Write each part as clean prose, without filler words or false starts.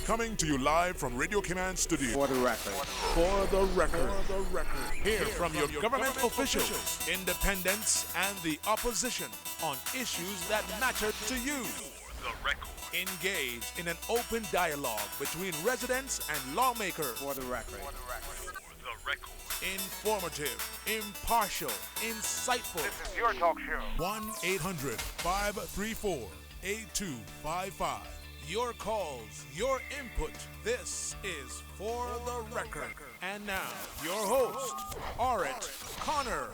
Coming to you live from Radio Cayman Studio. For the record. For the record. Hear from your government officials, independents, and the opposition on issues that matter to you. For the record. Engage in an open dialogue between residents and lawmakers. For the record. For the record. Informative, impartial, insightful. This is your talk show. 1-800-534-8255. Your calls, your input. This is For the Record. And now, your host, Orit Connor.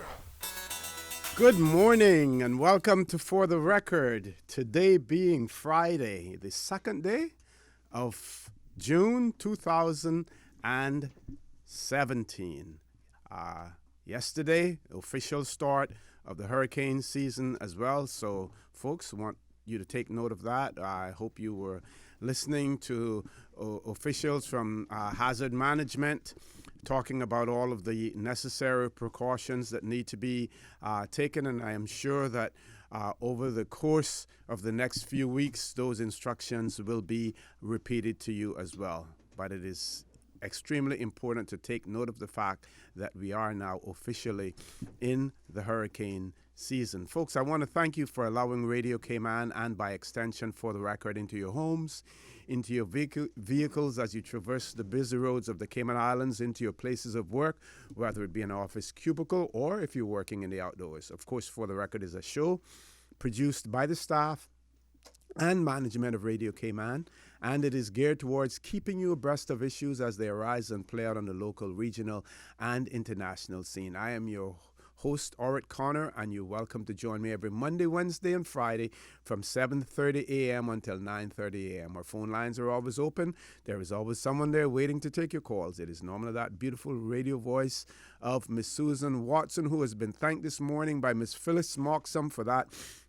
Good morning and welcome to For the Record. Today being Friday, the second day of June 2017. Yesterday, official start of the hurricane season as well. So, folks, want you to take note of that. I hope you were listening to officials from hazard management talking about all of the necessary precautions that need to be taken, and I am sure that over the course of the next few weeks, those instructions will be repeated to you as well. But it is extremely important to take note of the fact that we are now officially in the hurricane season. Folks, I want to thank you for allowing Radio Cayman and by extension For the Record into your homes, into your vehicles as you traverse the busy roads of the Cayman Islands, into your places of work, whether it be an office cubicle or if you're working in the outdoors. Of course, For the Record is a show produced by the staff and management of Radio Cayman, and it is geared towards keeping you abreast of issues as they arise and play out on the local, regional, and international scene. I am your host, Orit Connor, and you're welcome to join me every Monday, Wednesday, and Friday from 7:30 a.m. until 9:30 a.m. Our phone lines are always open. There is always someone there waiting to take your calls. It is normally that beautiful radio voice of Miss Susan Watson, who has been thanked this morning by Miss Phyllis Moxham for that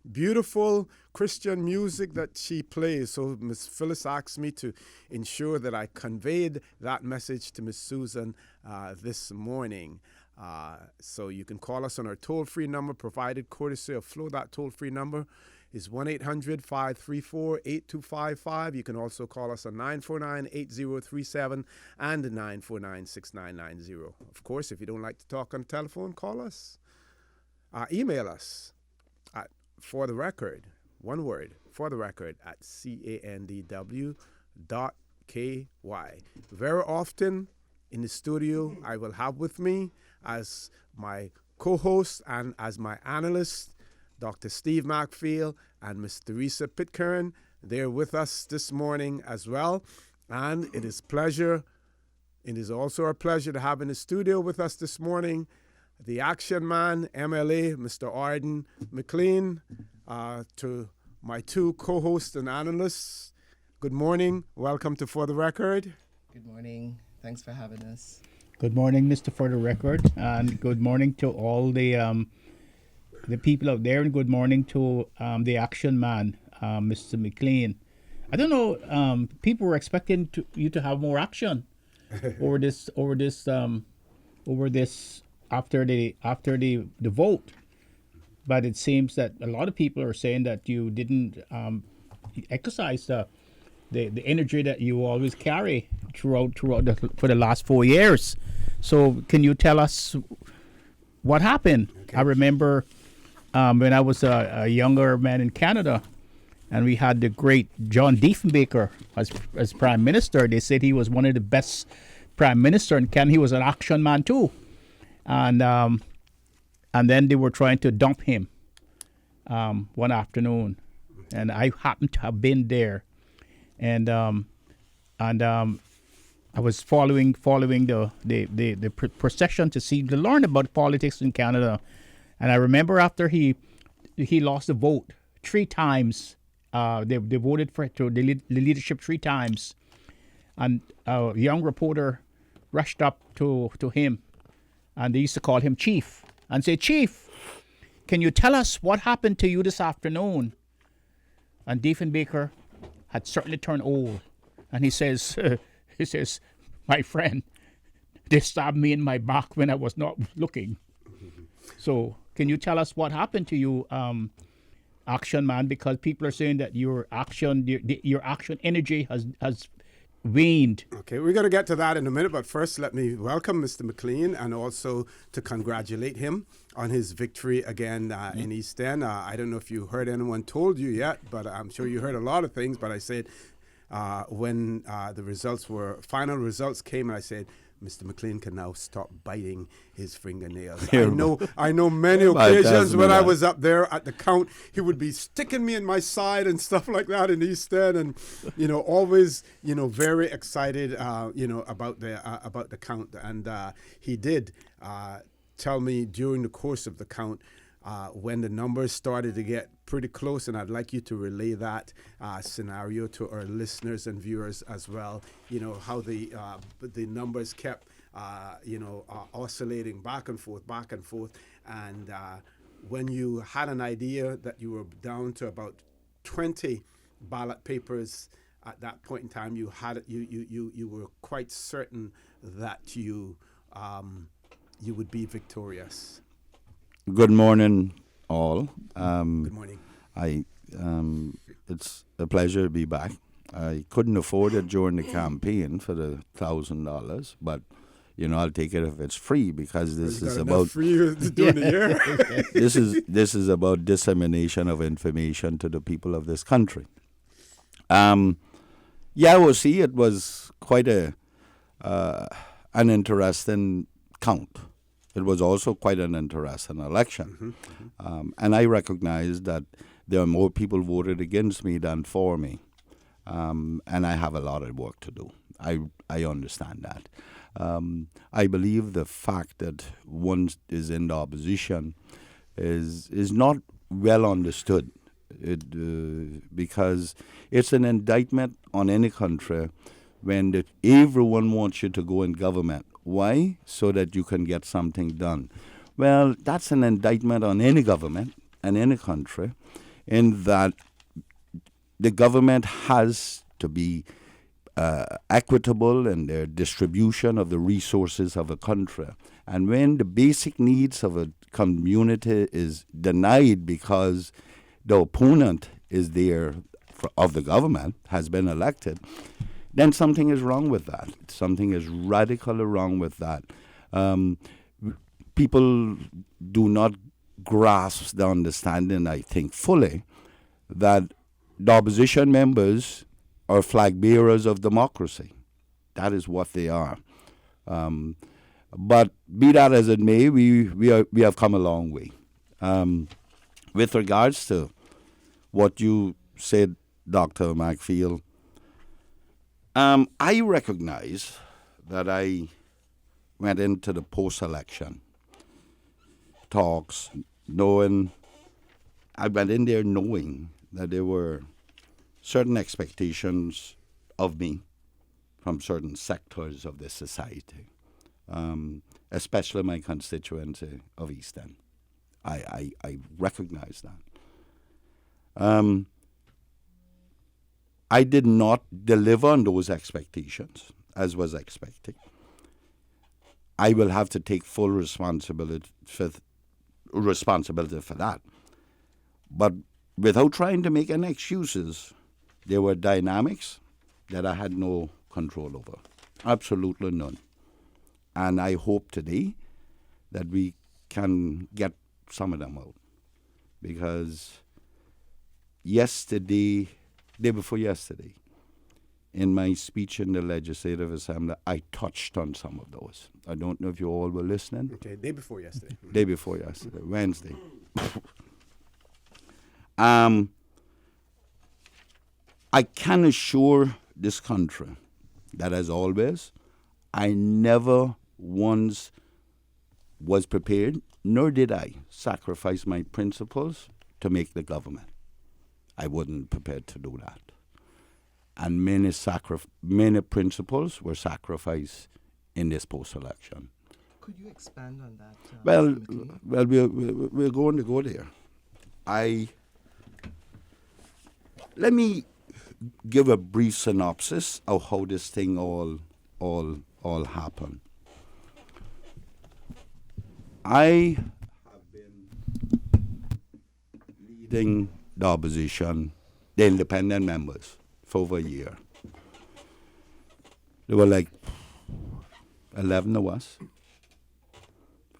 beautiful Christian music that she plays. So Miss Phyllis asked me to ensure that I conveyed that message to Miss Susan this morning. So you can call us on our toll-free number provided courtesy of Flo. That toll-free number is 1-800-534-8255. You can also call us on 949-8037 and 949-6990. Of course, if you don't like to talk on the telephone, call us. Email us at For the Record, one word, For the Record at candw.ky. Very often in the studio, I will have with me as my co-host and as my analyst, Dr. Steve Macfield and Ms. Theresa Pitcairn. They're with us this morning as well. And it is also a pleasure to have in the studio with us this morning the action man, MLA, Mr. Arden McLean, to my two co-hosts and analysts. Good morning. Welcome to For the Record. Good morning. Thanks for having us. Good morning, Mr. For the Record, and good morning to all the people out there, and good morning to the action man, Mr. McLean. I don't know. People were expecting you to have more action over this after the vote, but it seems that a lot of people are saying that you didn't exercise the energy that you always carry for the last 4 years. So can you tell us what happened? Okay. I remember when I was a younger man in Canada, and we had the great John Diefenbaker as Prime Minister. They said he was one of the best Prime Minister in Canada. He was an action man too. And then they were trying to dump him one afternoon. And I happened to have been there. And I was following the procession to learn about politics in Canada, and I remember after he lost the vote 3 times, they voted for the leadership 3 times, and a young reporter rushed up to him, and they used to call him Chief and say, "Chief, can you tell us what happened to you this afternoon?" And Diefenbaker had certainly turned old, and he says, "My friend, they stabbed me in my back when I was not looking." So can you tell us what happened to you, action man? Because people are saying that your action energy has waned. Okay, we're going to get to that in a minute, but first let me welcome Mr. McLean and also to congratulate him on his victory again in East End. I don't know if you heard anyone told you yet, but I'm sure you heard a lot of things, but I said when the final results came, and I said, Mr. McLean can now stop biting his fingernails. I know many occasions when I was up there at the count, he would be sticking me in my side and stuff like that in East End, and always very excited about the count. And he did tell me during the course of the count when the numbers started to get pretty close, and I'd like you to relay that scenario to our listeners and viewers as well. How the numbers kept oscillating back and forth, and when you had an idea that you were down to about 20 ballot papers at that point in time, you were quite certain that you would be victorious. Good morning, all. Good morning. It's a pleasure to be back. I couldn't afford it during the campaign for the $1,000, but I'll take it if it's free, because this is about free during the year. this is about dissemination of information to the people of this country. It was quite an interesting count. It was also quite an interesting election. And I recognize that there are more people voted against me than for me. And I have a lot of work to do. I understand that. I believe the fact that one is in the opposition is not well understood. Because it's an indictment on any country when everyone wants you to go in government. Why? So that you can get something done. Well, that's an indictment on any government and any country, in that the government has to be equitable in their distribution of the resources of a country. And when the basic needs of a community is denied because the opponent is there of the government, has been elected, then something is wrong with that. Something is radically wrong with that. People do not grasp the understanding, I think, fully, that the opposition members are flag bearers of democracy. That is what they are. But be that as it may, we have come a long way. With regards to what you said, Dr. McField, I recognize that I went into the post-election talks I went in there knowing that there were certain expectations of me from certain sectors of the society, especially my constituency of East End. I recognize that. I did not deliver on those expectations as was expected. I will have to take full responsibility for that. But without trying to make any excuses, there were dynamics that I had no control over. Absolutely none. And I hope today that we can get some of them out. Because day before yesterday, in my speech in the Legislative Assembly, I touched on some of those. I don't know if you all were listening. Okay, day before yesterday. Day before yesterday, Wednesday. I can assure this country that, as always, I never once was prepared, nor did I sacrifice my principles to make the government. I wasn't prepared to do that. And many principles were sacrificed in this post-election. Could you expand on that? Well, Mr. we're going to go there. Let me give a brief synopsis of how this thing all happened. I have been leading the opposition, the independent members, for over a year. There were like 11 of us.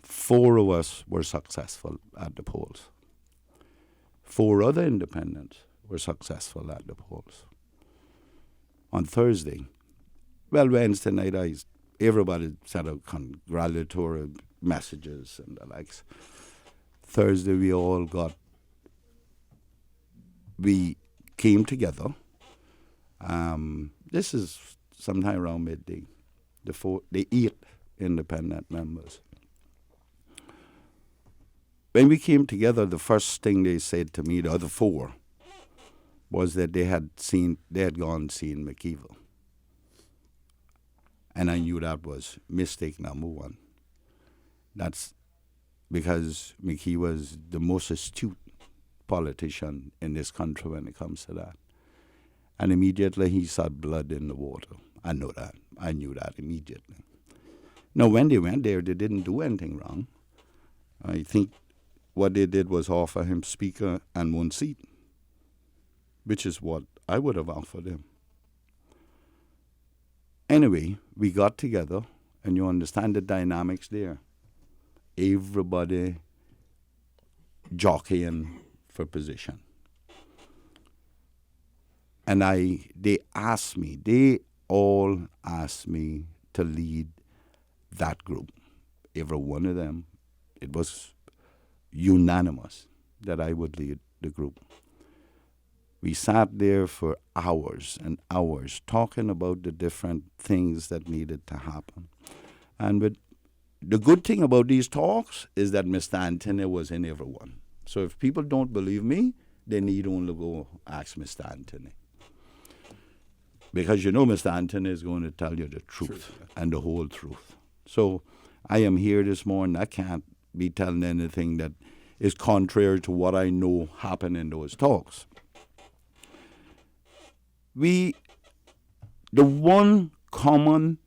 4 of us were successful at the polls. 4 other independents were successful at the polls. On Thursday, Wednesday night, everybody sent out congratulatory messages and the likes. Thursday, we came together. This is sometime around midday. The 8 independent members. When we came together, the first thing they said to me, the other 4, was that they had gone and seen McKeever. And I knew that was mistake number 1. That's because McKee was the most astute politician in this country when it comes to that. And immediately he saw blood in the water. I know that. I knew that immediately. Now, when they went there, they didn't do anything wrong. I think what they did was offer him speaker and 1 seat, which is what I would have offered him. Anyway, we got together, and you understand the dynamics there. Everybody jockeying for position. And they all asked me to lead that group. Every one of them. It was unanimous that I would lead the group. We sat there for hours and hours talking about the different things that needed to happen. And the good thing about these talks is that Mr. Anthony was in every one. So if people don't believe me, they need only go ask Mr. Anthony. Because Mr. Anthony is going to tell you the truth and the whole truth. So I am here this morning. I can't be telling anything that is contrary to what I know happened in those talks. The one common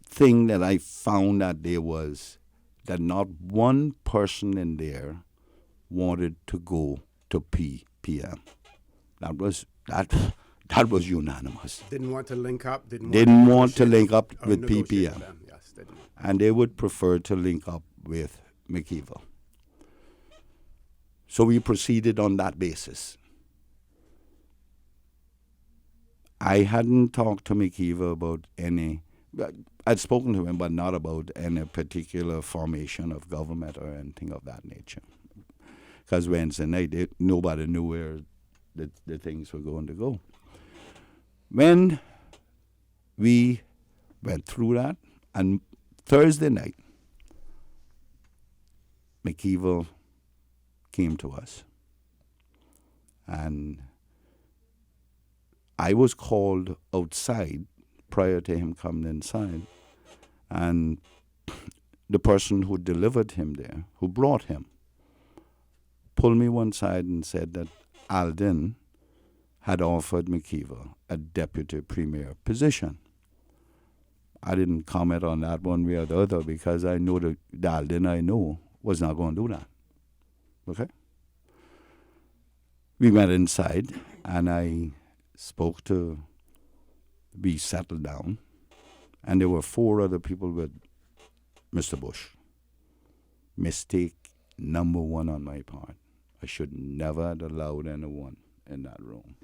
thing that I found that there was that not one person in there wanted to go to PPM. That was unanimous. Didn't want to link up. Didn't want to link up with PPM. Yes, they didn't. And they would prefer to link up with McKeever. So we proceeded on that basis. I hadn't talked to McKeever about I'd spoken to him, but not about any particular formation of government or anything of that nature. Because Wednesday night, nobody knew where the things were going to go. When we went through that, and Thursday night, McKeever came to us. And I was called outside prior to him coming inside. And the person who delivered him there, who brought him, pulled me one side and said that Alden had offered McKeever a deputy premier position. I didn't comment on that one way or the other because I know the Alden I know was not going to do that. Okay? We went inside and I spoke to be settled down, and there were 4 other people with Mr. Bush. Mistake number 1 on my part. I should never have allowed anyone in that room.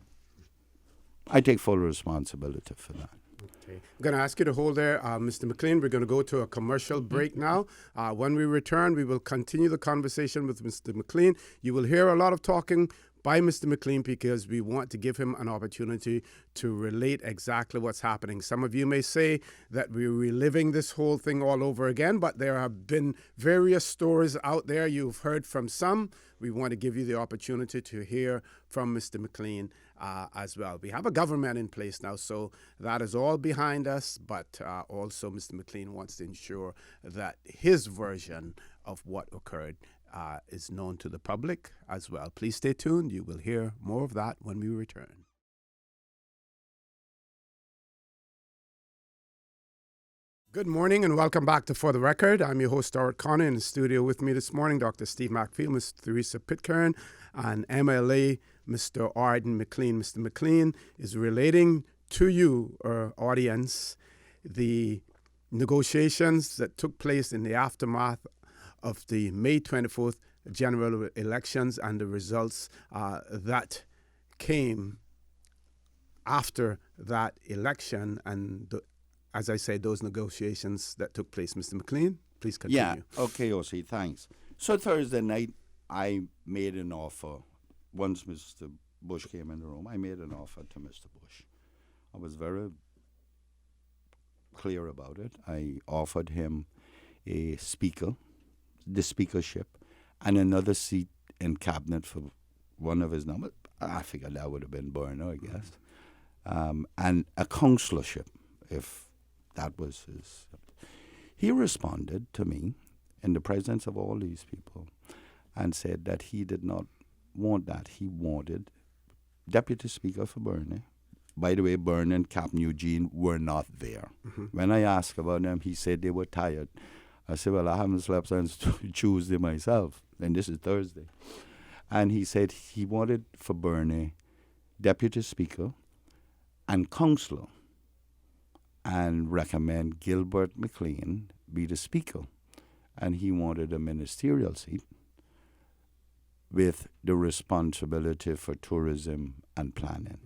I take full responsibility for that. Okay. I'm going to ask you to hold there, Mr. McLean. We're going to go to a commercial break now. When we return, we will continue the conversation with Mr. McLean. You will hear a lot of talking by Mr. McLean because we want to give him an opportunity to relate exactly what's happening. Some of you may say that we're reliving this whole thing all over again, but there have been various stories out there. You've heard from some. We want to give you the opportunity to hear from Mr. McLean as well. We have a government in place now, so that is all behind us, but also Mr. McLean wants to ensure that his version of what occurred is known to the public as well. Please stay tuned. You will hear more of that when we return. Good morning and welcome back to For the Record. I'm your host, Stuart Connor. In the studio with me this morning, Dr. Steve Macfield, Ms. Theresa Pitcairn, and MLA Mr. Arden McLean. Mr. McLean is relating to you, our audience, the negotiations that took place in the aftermath of the May 24th general elections and the results that came after that election and, as I said, those negotiations that took place. Mr. McLean, please continue. Yeah, okay, O.C., thanks. So Thursday night, I made an offer. Once Mr. Bush came in the room, I made an offer to Mr. Bush. I was very clear about it. I offered him a speaker, the speakership, and another seat in cabinet for one of his numbers. I figured that would have been Burner, I guess. And a counselorship, if that was his. He responded to me in the presence of all these people and said that he did not want that. He wanted Deputy Speaker for Burner. By the way, Burner and Captain Eugene were not there. When I asked about them, he said they were tired. I said, well, I haven't slept since Tuesday myself, and this is Thursday. And he said he wanted for Burner Deputy Speaker and Councillor, and recommend Gilbert McLean be the Speaker. And he wanted a ministerial seat with the responsibility for tourism and planning.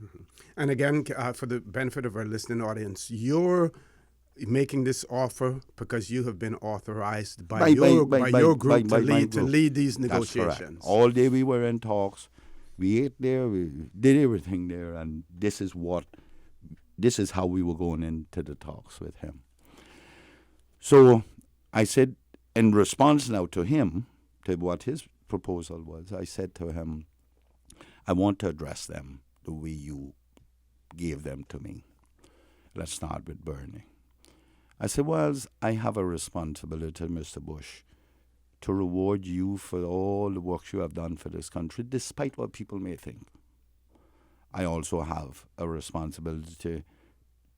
And again, for the benefit of our listening audience, you're making this offer because you have been authorized by your group to lead these negotiations. That's correct. All day we were in talks. We ate there. We did everything there, and this is how we were going into the talks with him. So I said, in response now to him, to what his proposal was, I said to him, I want to address them the way you gave them to me. Let's start with Bernie. I said, well, I have a responsibility, Mr. Bush, to reward you for all the work you have done for this country, despite what people may think. I also have a responsibility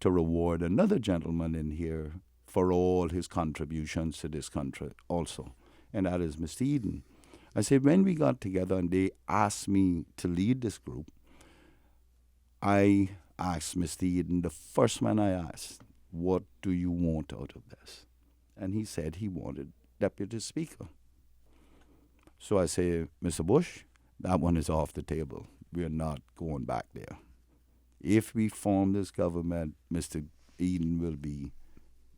to reward another gentleman in here for all his contributions to this country also, and that is Mr. Eden. I said, when we got together and they asked me to lead this group, I asked Mr. Eden, the first man I asked, what do you want out of this? And he said he wanted Deputy Speaker. So I say, Mr. Bush, that one is off the table. We're not going back there. If we form this government, Mr. Eden will be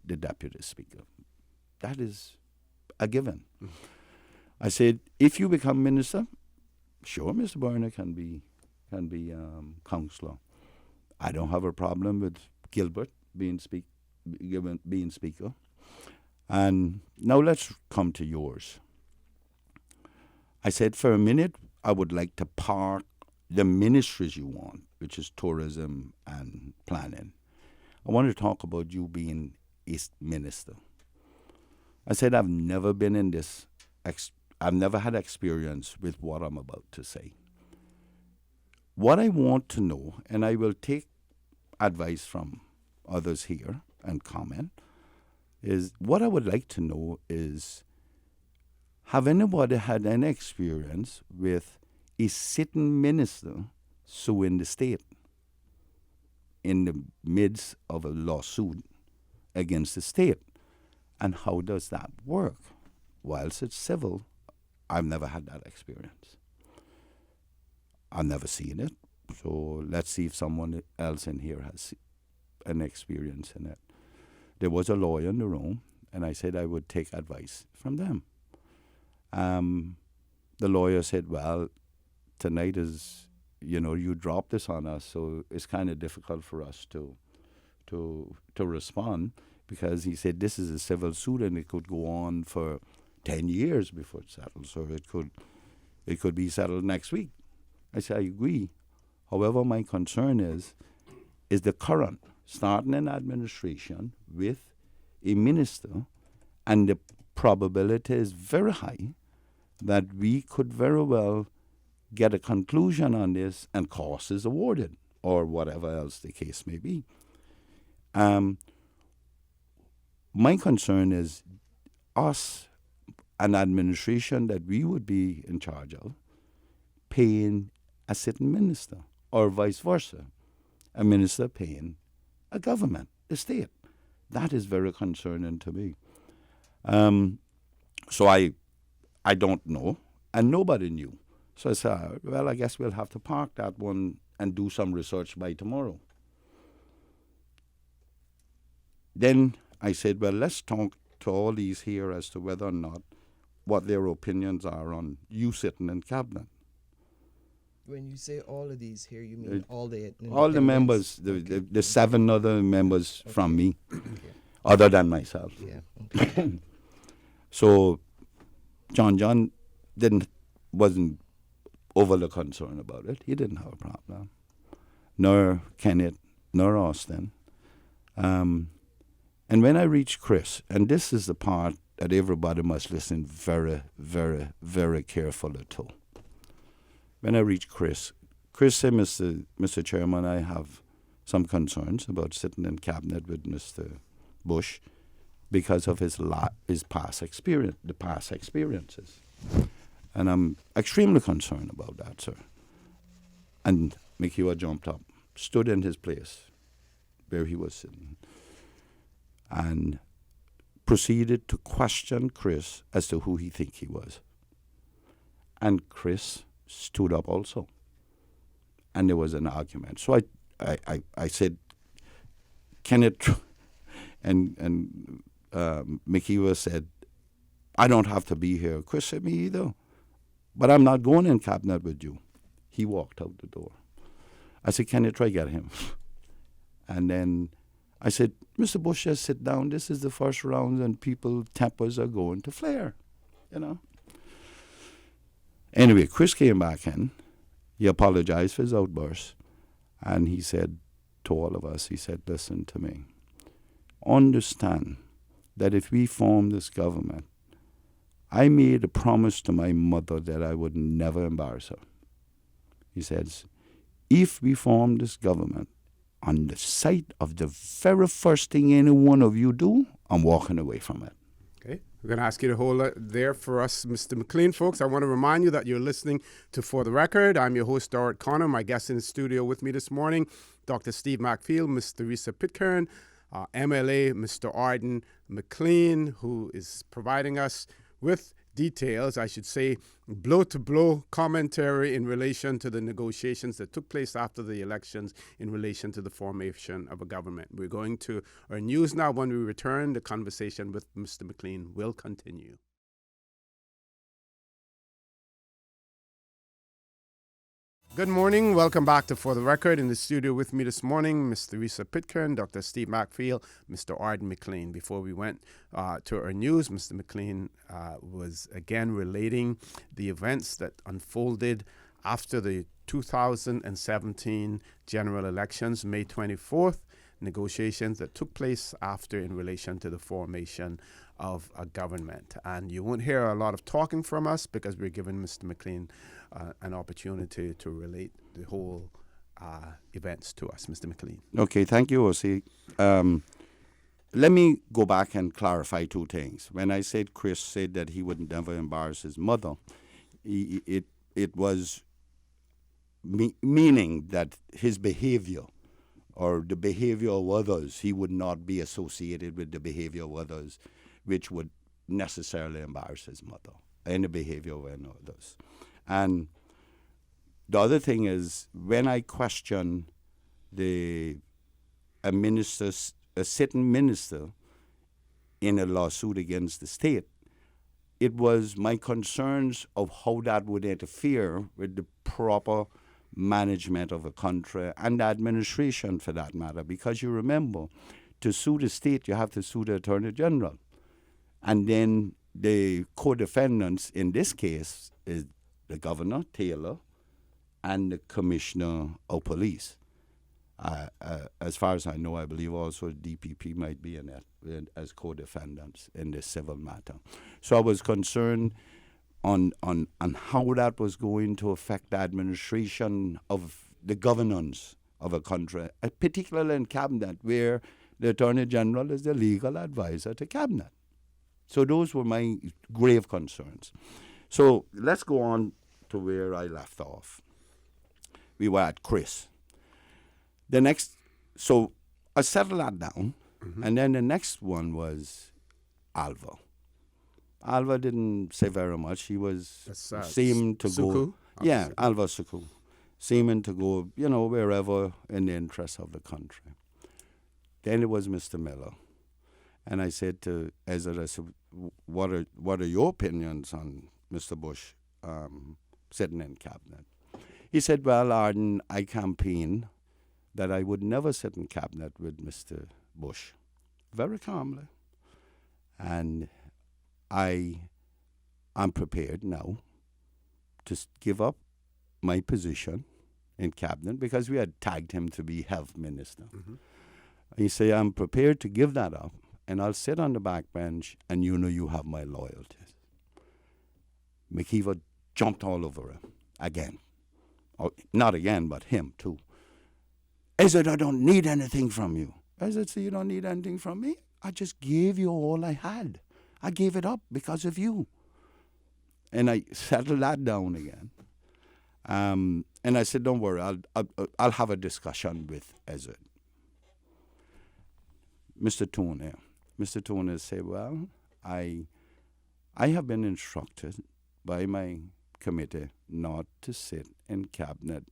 the Deputy Speaker. That is a given. I said, if you become minister, sure, Mr. Burner can be councillor. I don't have a problem with Gilbert being speaker. And now let's come to yours. I said, for a minute, I would like to park the ministries you want, which is tourism and planning. I want to talk about you being a minister. I said, I've never been in this, I've never had experience with what I'm about to say. What I want to know, and I will take advice from others here and comment, is what I would like to know is, have anybody had any experience with a sitting minister suing the state in the midst of a lawsuit against the state? And how does that work? Whilst it's civil, I've never had that experience. I've never seen it. So let's see if someone else in here has an experience in it. There was a lawyer in the room, and I said I would take advice from them. The lawyer said, well, tonight is, you dropped this on us, so it's kind of difficult for us to respond, because he said this is a civil suit and it could go on for 10 years before it's settled, so it could be settled next week. I said, I agree. However, my concern is the current, starting an administration with a minister, and the probability is very high that we could very well get a conclusion on this and cost is awarded, or whatever else the case may be. My concern is us, an administration that we would be in charge of, paying a sitting minister, or vice versa, a minister paying a government, the state. That is very concerning to me. So I don't know, and nobody knew. So I said, well, I guess we'll have to park that one and do some research by tomorrow. Then I said, well, let's talk to all these here as to whether or not what their opinions are on you sitting in cabinet. When you say all of these here, you mean all the All the members, Okay. the 7 other members from me, Okay. other than myself. Yeah. Okay. So John wasn't overly concerned about it. He didn't have a problem. Nor Kenneth, nor Austin. And when I reached Chris, and this is the part that everybody must listen very, very, very carefully to. When I reached Chris said, Mr. Chairman, I have some concerns about sitting in cabinet with Mr. Bush because of his past experiences. And I'm extremely concerned about that, sir. And McHugh jumped up, stood in his place where he was sitting, and proceeded to question Chris as to who he think he was. And Chris stood up also. And there was an argument. So I said, Kenneth, and McKeever said, I don't have to be here. Chris said, me either. But I'm not going in cabinet with you. He walked out the door. I said, Kenneth, try get him. And then I said, Mr. Bush, just sit down. This is the first round and people tempers are going to flare, you know. Anyway, Chris came back in. He apologized for his outburst. And he said to all of us, he said, listen to me. Understand that if we form this government, I made a promise to my mother that I would never embarrass her. He says, if we form this government, on the sight of the very first thing any one of you do, I'm walking away from it. Okay, we're going to ask you to hold it there for us, Mr. McLean. Folks, I want to remind you that you're listening to For the Record. I'm your host, Dorrit Connor. My guest in the studio with me this morning, Dr. Steve McField, Ms. Theresa Pitcairn, MLA, Mr. Arden McLean, who is providing us with details, I should say, blow-to-blow commentary in relation to the negotiations that took place after the elections in relation to the formation of a government. We're going to our news now. When we return, the conversation with Mr. McLean will continue. Good morning. Welcome back to For the Record. In the studio with me this morning, Ms. Theresa Pitcairn, Dr. Steve McField, Mr. Arden McLean. Before we went to our news, Mr. McLean was again relating the events that unfolded after the 2017 general elections, May 24th, negotiations that took place after in relation to the formation of a government. And you won't hear a lot of talking from us because we're giving Mr. McLean an opportunity to relate the whole events to us. Mr. McLean. Okay, thank you, O.C. Let me go back and clarify two things. When I said Chris said that he would never embarrass his mother, it was meaning that his behavior or the behavior of others, he would not be associated with the behavior of others, which would necessarily embarrass his mother, and the behavior of others. And the other thing is, when I question a sitting minister in a lawsuit against the state, it was my concerns of how that would interfere with the proper management of a country and the administration, for that matter. Because you remember, to sue the state, you have to sue the Attorney General. And then the co-defendants in this case is the Governor, Taylor, and the Commissioner of Police. As far as I know, I believe also the DPP might be in it as co-defendants in this civil matter. So I was concerned on how that was going to affect the administration of the governance of a country, particularly in cabinet, where the Attorney General is the legal advisor to cabinet. So those were my grave concerns. So let's go on to where I left off. We were at Chris. So I settled that down, And then the next one was Alva. Alva didn't say very much. He was That's, seemed to go. Suku? Yeah, Alva Suku. Seeming to go, wherever in the interest of the country. Then it was Mr. Miller. And I said to Ezra, I said, what are your opinions on Mr. Bush sitting in cabinet? He said, well, Arden, I campaigned that I would never sit in cabinet with Mr. Bush. Very calmly. And I'm prepared now to give up my position in cabinet because we had tagged him to be health minister. He said, I'm prepared to give that up and I'll sit on the back bench and you have my loyalties. McKeever jumped all over him again. Or, not again, but him too. I said, I don't need anything from you. I said, so you don't need anything from me? I just gave you all I had. I gave it up because of you. And I settled that down again. And I said, don't worry, I'll have a discussion with Ezra. Mr. Toner said, well, I have been instructed by my committee not to sit in cabinet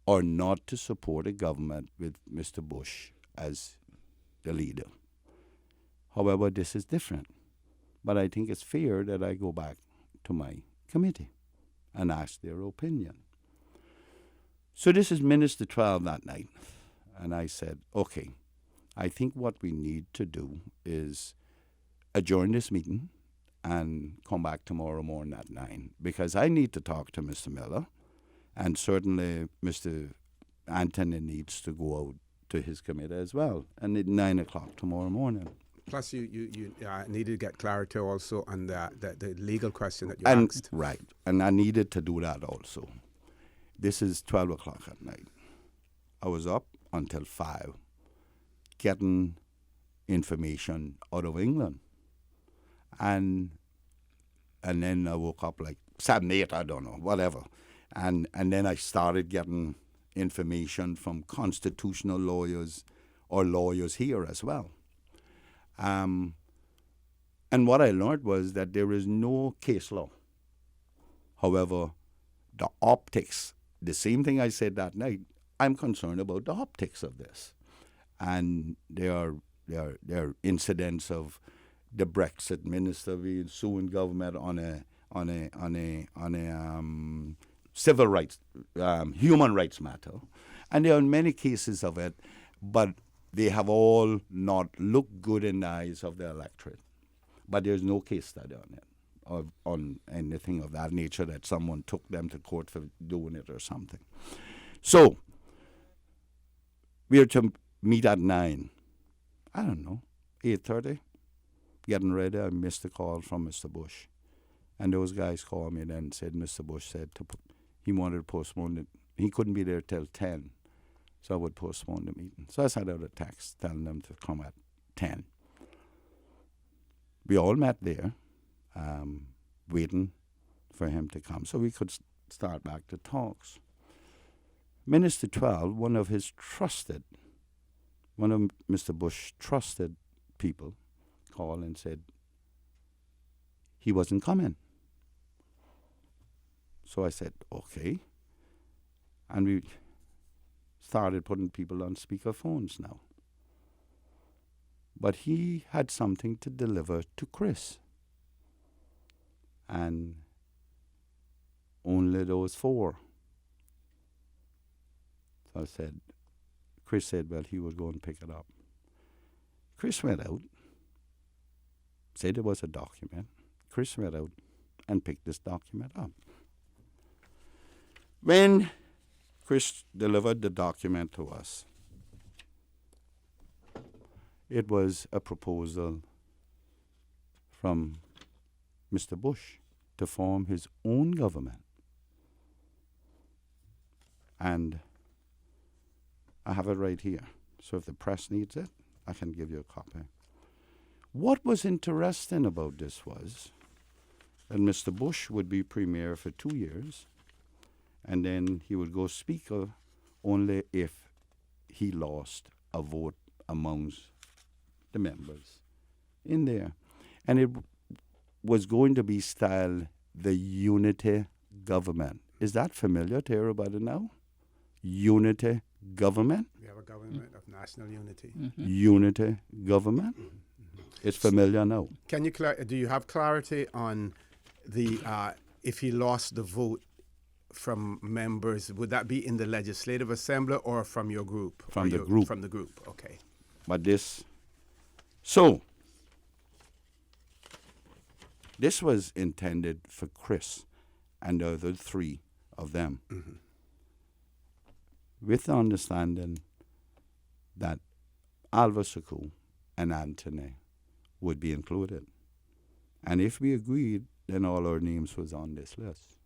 or not to support a government with Mr. Bush as the leader. However, this is different. But I think it's fair that I go back to my committee and ask their opinion. So this is Minister 12 that night. And I said, okay, I think what we need to do is adjourn this meeting and come back tomorrow morning at 9. Because I need to talk to Mr. Miller. And certainly Mr. Anthony needs to go out to his committee as well. And at 9 o'clock tomorrow morning. Plus, you needed to get clarity also on the legal question that you asked. Right. And I needed to do that also. This is 12 o'clock at night. I was up until 5 getting information out of England. And then I woke up like 7, 8, I don't know, whatever. And then I started getting information from constitutional lawyers or lawyers here as well. And what I learned was that there is no case law. However, the optics, the same thing I said that night, I'm concerned about the optics of this. And there are incidents of the Brexit minister being suing government on a civil rights, human rights matter. And there are many cases of it, but they have all not looked good in the eyes of the electorate. But there's no case study on it, or on anything of that nature that someone took them to court for doing it or something. So, we are to meet at 9. I don't know, 8:30. Getting ready, I missed a call from Mr. Bush. And those guys called me then and said Mr. Bush said he wanted to postpone it. He couldn't be there till 10. So I would postpone the meeting. So I sent out a text telling them to come at 10. We all met there, waiting for him to come so we could start back the talks. Minister 12, one of Mr. Bush's trusted people, called and said he wasn't coming. So I said, okay. And we started putting people on speakerphones now. But he had something to deliver to Chris. And only those 4. So I said, Chris said, well, he would go and pick it up. Chris went out, said there was a document. Chris went out and picked this document up. When Chris delivered the document to us, it was a proposal from Mr. Bush to form his own government. And I have it right here. So if the press needs it, I can give you a copy. What was interesting about this was that Mr. Bush would be premier for 2 years, and then he would go speaker only if he lost a vote amongst the members in there. And it was going to be styled the unity government. Is that familiar to everybody now? Unity government? We have a government of national unity. Unity government? It's familiar now. Can you do you have clarity on the if he lost the vote from members? Would that be in the Legislative Assembly or from your group? From the your, group. From the group. Okay. But this was intended for Chris and the other three of them, with the understanding that Alva Suku and Anthony would be included. And if we agreed, then all our names was on this list,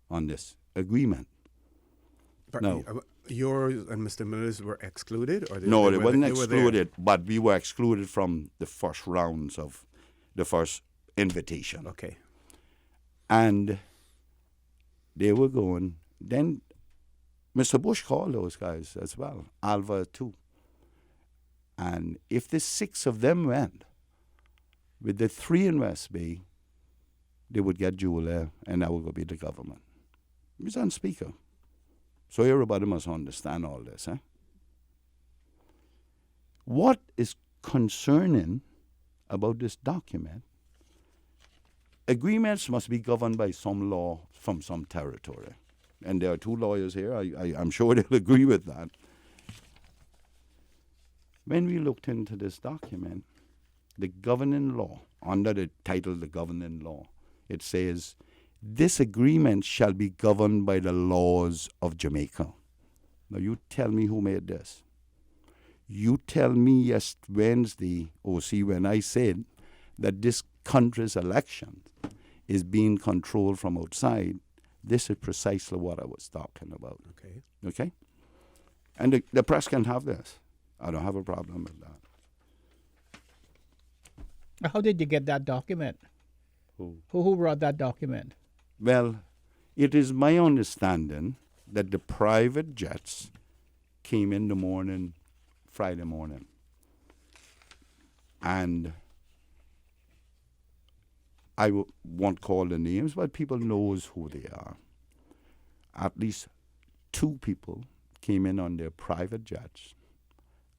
on this agreement. But No. Yours and Mr. Miller's were excluded? Or No, they wasn't they were there? excluded, but we were excluded from the first rounds of the first invitation. Okay. And they were going. Then Mr. Bush called those guys as well, Alva too. And if the 6 of them went, with the 3 in West Bay, they would get Julia, and that would go be the government. He was on speaker. So everybody must understand all this. What is concerning about this document, agreements must be governed by some law from some territory. And there are 2 lawyers here. I'm sure they'll agree with that. When we looked into this document, the governing law, under the title the governing law, it says, this agreement shall be governed by the laws of Jamaica. Now you tell me who made this. You tell me yes Wednesday, OC, when I said that this country's election is being controlled from outside, this is precisely what I was talking about. Okay. Okay? And the press can have this. I don't have a problem with that. How did you get that document? Who brought that document? Well, it is my understanding that the private jets came in the morning, Friday morning. And I won't call the names, but people knows who they are. At least 2 people came in on their private jets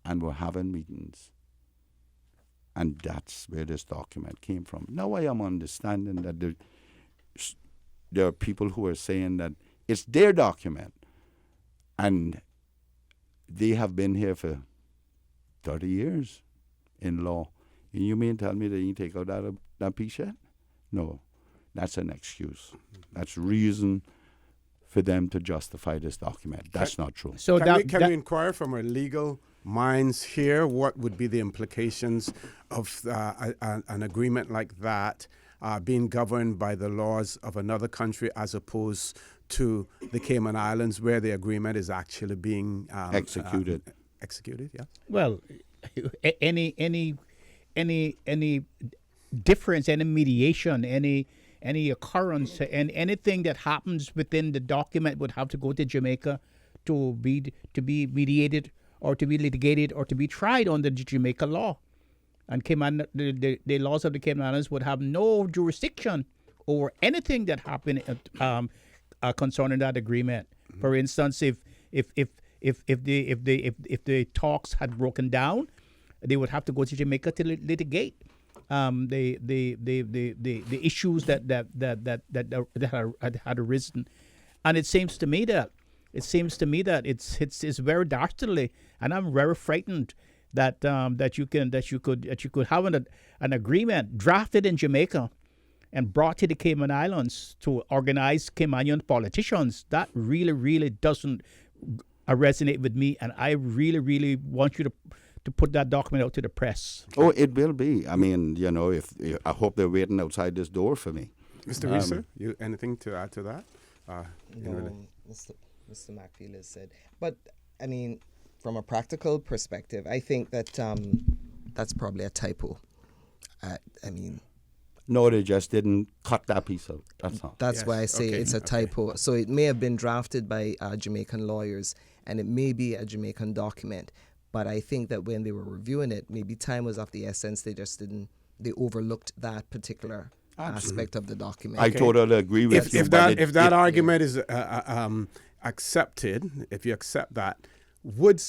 and were having meetings. And that's where this document came from. Now I am understanding that there are people who are saying that it's their document and they have been here for 30 years in law. And you mean tell me they didn't take out that piece yet? No, that's an excuse. That's reason for them to justify this document. That's not true. So Can we inquire from our legal minds here what would be the implications of an agreement like that being governed by the laws of another country as opposed to the Cayman Islands where the agreement is actually being Executed. Executed, yeah. Well, any difference, any mediation, any occurrence, and anything that happens within the document would have to go to Jamaica to be mediated or to be litigated or to be tried under the Jamaica law. And Cayman, the laws of the Cayman Islands would have no jurisdiction over anything that happened concerning that agreement. Mm-hmm. For instance, if the talks had broken down, they would have to go to Jamaica to litigate the issues that had arisen. And it seems to me that it's very dastardly, and I'm very frightened that you could have an agreement drafted in Jamaica and brought to the Cayman Islands to organize Caymanian politicians. That really doesn't resonate with me, and I really want you to put that document out to the press. Oh, it will be. I mean, if I hope they're waiting outside this door for me. Mr. Reeser, you anything to add to that? Mr. McFeel has said. But, I mean, from a practical perspective, I think that that's probably a typo. No, they just didn't cut that piece out. That's all. That's why I say it's a typo. So it may have been drafted by Jamaican lawyers, and it may be a Jamaican document. But I think that when they were reviewing it, maybe time was of the essence. They overlooked that particular aspect of the document. I totally agree with you. If that argument is accepted, if you accept that, would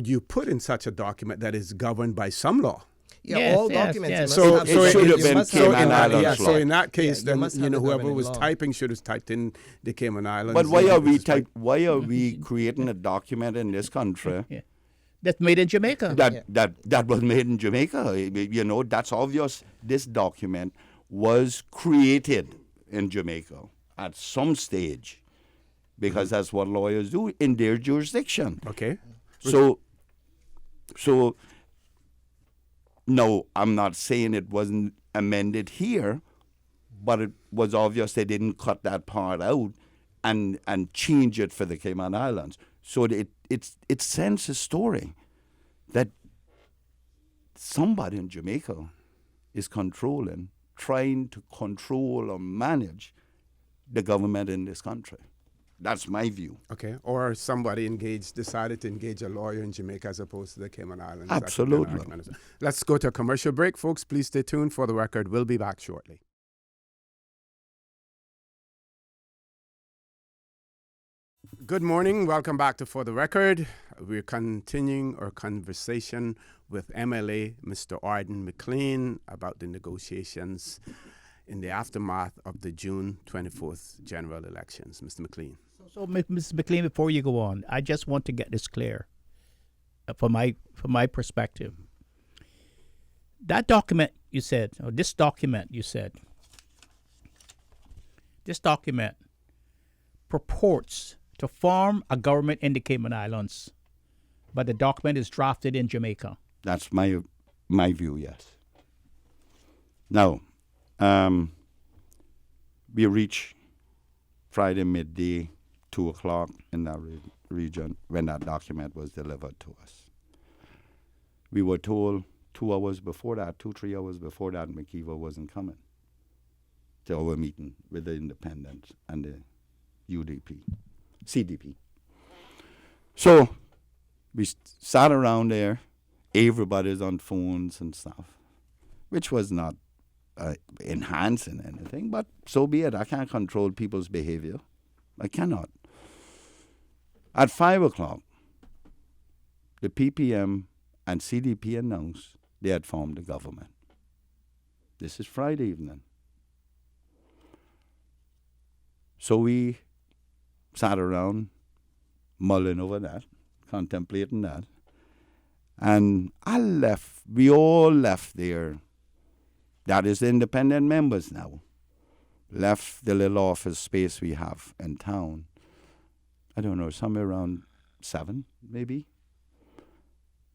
you put in such a document that is governed by some law? Yeah, Yes, all yes, documents. yes. You must it should have been Cayman Islands law. So in that case, Yeah, you must have then the whoever governing was law. typing should have typed in the Cayman Islands. But why are we creating a document in this country Yeah. That's made in Jamaica. that was made in Jamaica? You know, that's obvious. This document was created in Jamaica at some stage, because that's what lawyers do in their jurisdiction. Okay. So no, I'm not saying it wasn't amended here, but it was obvious they didn't cut that part out and change it for the Cayman Islands. So it sends a story that somebody in Jamaica is trying to control or manage the government in this country. That's my view. Okay. Or somebody decided to engage a lawyer in Jamaica as opposed to the Cayman Islands. Absolutely. Let's go to a commercial break, folks. Please stay tuned. For the record, we'll be back shortly. Good morning. Welcome back to For the Record. We're continuing our conversation with MLA Mr. Arden McLean about the negotiations in the aftermath of the June 24th general elections. Mr. McLean. So, Mr. McLean, before you go on, I just want to get this clear from my perspective. That document you said, or this document you said, this document purports to form a government in the Cayman Islands, but the document is drafted in Jamaica. That's my view, yes. Now, we reached Friday midday, 2 o'clock in that region when that document was delivered to us. We were told 2 hours before that, 3 hours before that, McKeever wasn't coming to our meeting with the independents and the CDP. So we sat around there, everybody's on phones and stuff, which was not enhancing anything, but so be it. I can't control people's behavior. I cannot. At 5 o'clock, the PPM and CDP announced they had formed a government. This is Friday evening. So we sat around mulling over that, contemplating that, and we all left there. That is the independent members now. Left the little office space we have in town. I don't know, somewhere around 7, maybe.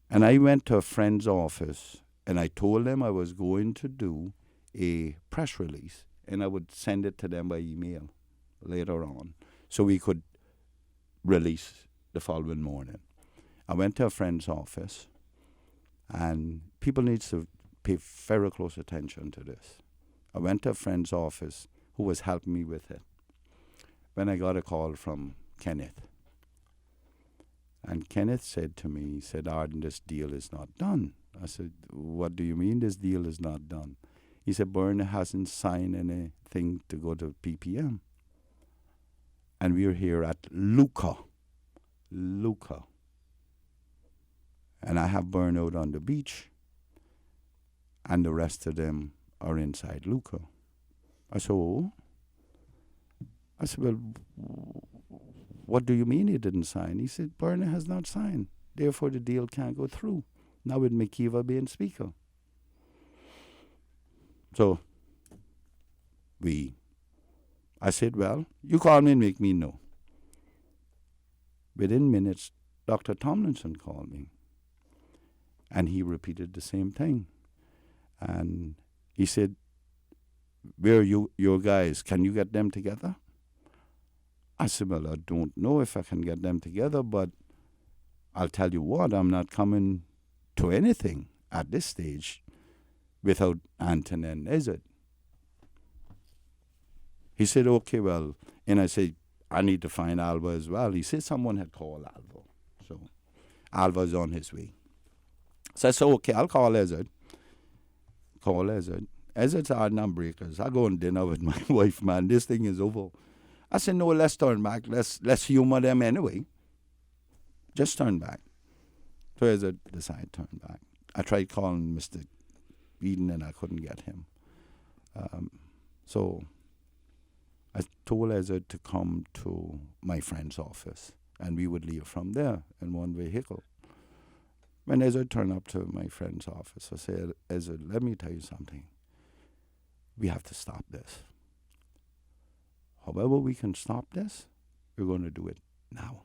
And I went to a friend's office, and I told them I was going to do a press release, and I would send it to them by email later on, so we could release the following morning. I went to a friend's office, and people need to pay very close attention to this. I went to a friend's office who was helping me with it when I got a call from Kenneth. And Kenneth said to me, he said, Arden, this deal is not done. I said, what do you mean this deal is not done? He said, Bernie hasn't signed anything to go to PPM. And we're here at Luca. And I have Bernie out on the beach, and the rest of them are inside Luca. I said, oh? I said, well, what do you mean he didn't sign? He said, Bernie has not signed. Therefore, the deal can't go through. Now with McKeever being speaker. So, I said, well, you call me and make me know. Within minutes, Dr. Tomlinson called me. And he repeated the same thing. And he said, where are your guys? Can you get them together? I said, well, I don't know if I can get them together, but I'll tell you what, I'm not coming to anything at this stage without Anthony and Izzard. He said, okay, well, and I said, I need to find Alva as well. He said someone had called Alva. So Alva's on his way. So I said, okay, I'll call Ezzard. Ezzard's hard non-breakers. I go on dinner with my wife, man. This thing is over. I said, no, let's turn back. Let's humor them anyway. Just turn back. So Ezzard decided to turn back. I tried calling Mr. Eden and I couldn't get him. So I told Ezzard to come to my friend's office and we would leave from there in one vehicle. When Ezzard turned up to my friend's office, I said, Ezzard, let me tell you something. We have to stop this. However we can stop this, we're going to do it now.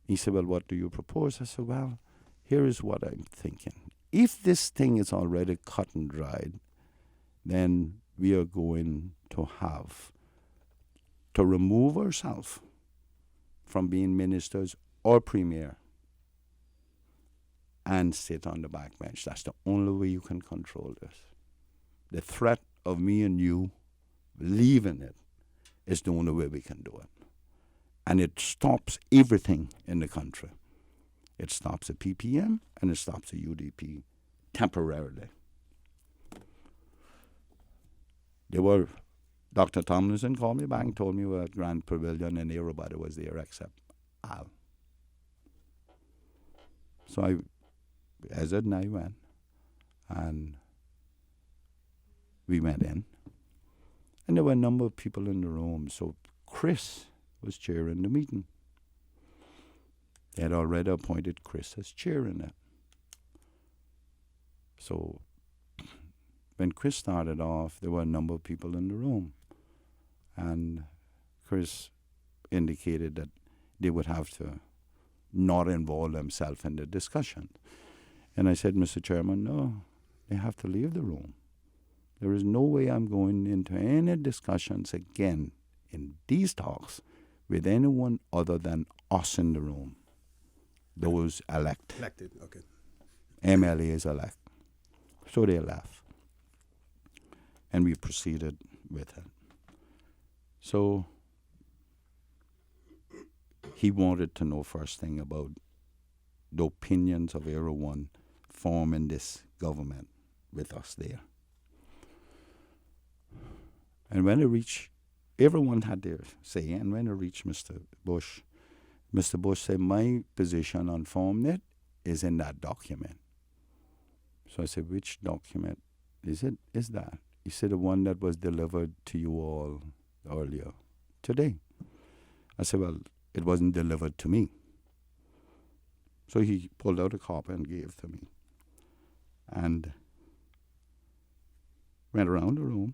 He said, well, what do you propose? I said, well, here is what I'm thinking. If this thing is already cut and dried, then we are going to have to remove ourselves from being ministers or premier and sit on the back bench. That's the only way you can control this. The threat of me and you leaving it is the only way we can do it. And it stops everything in the country. It stops the PPM and it stops the UDP temporarily. Dr. Tomlinson called me back and told me we were at Grand Pavilion and everybody was there except Al. So Ezzard and I went, and we went in. And there were a number of people in the room. So Chris was chairing the meeting. They had already appointed Chris as chair in it. So when Chris started off, there were a number of people in the room. And Chris indicated that they would have to not involve themselves in the discussion. And I said, Mr. Chairman, no, they have to leave the room. There is no way I'm going into any discussions again in these talks with anyone other than us in the room. Those Elected, okay. MLAs elect. So they left. And we proceeded with it. So he wanted to know first thing about the opinions of everyone forming this government with us there. And when it reached, everyone had their say, and when it reached Mr. Bush said, my position on FormNet is in that document. So I said, which document is that? He said, the one that was delivered to you all earlier today. I said, well, it wasn't delivered to me. So he pulled out a copy and gave it to me. And went around the room.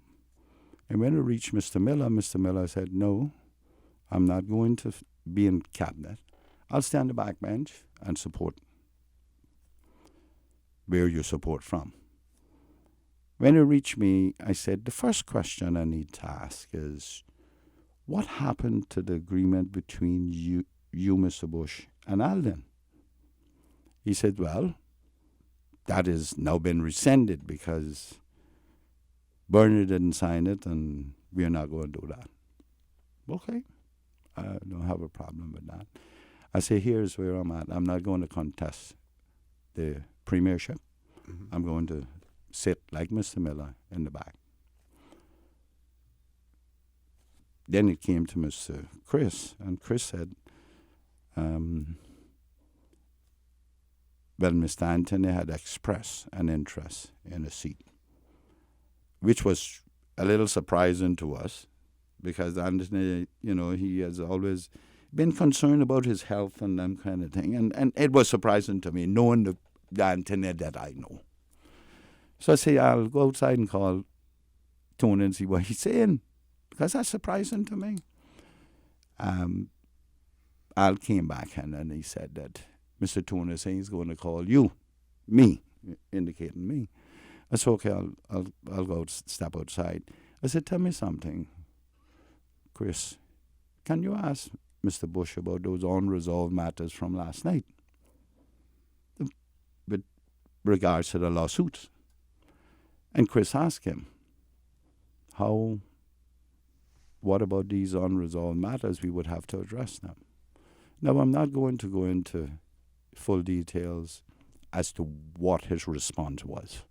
And when it reached Mr. Miller said, no, I'm not going to be in cabinet. I'll stay on the back bench and support where you support from. When it reached me, I said, the first question I need to ask is, what happened to the agreement between you Mr. Bush, and Alden? He said, well, that has now been rescinded because Bernie didn't sign it, and we're not going to do that. Okay, I don't have a problem with that. I say, here's where I'm at. I'm not going to contest the premiership. Mm-hmm. I'm going to sit like Mr. Miller in the back. Then it came to Mr. Chris, and Chris said, well, Mr. Anthony had expressed an interest in a seat, which was a little surprising to us because Anthony, he has always been concerned about his health and that kind of thing. And it was surprising to me, knowing the Anthony that I know. So I say, I'll go outside and call Tony and see what he's saying, because that's surprising to me. Al came back and he said that Mr. Tony is saying he's going to call me, indicating me. I said, okay, I'll go step outside. I said, tell me something, Chris. Can you ask Mr. Bush about those unresolved matters from last night with regards to the lawsuits? And Chris asked him, what about these unresolved matters? We would have to address them. Now, I'm not going to go into full details as to what his response was.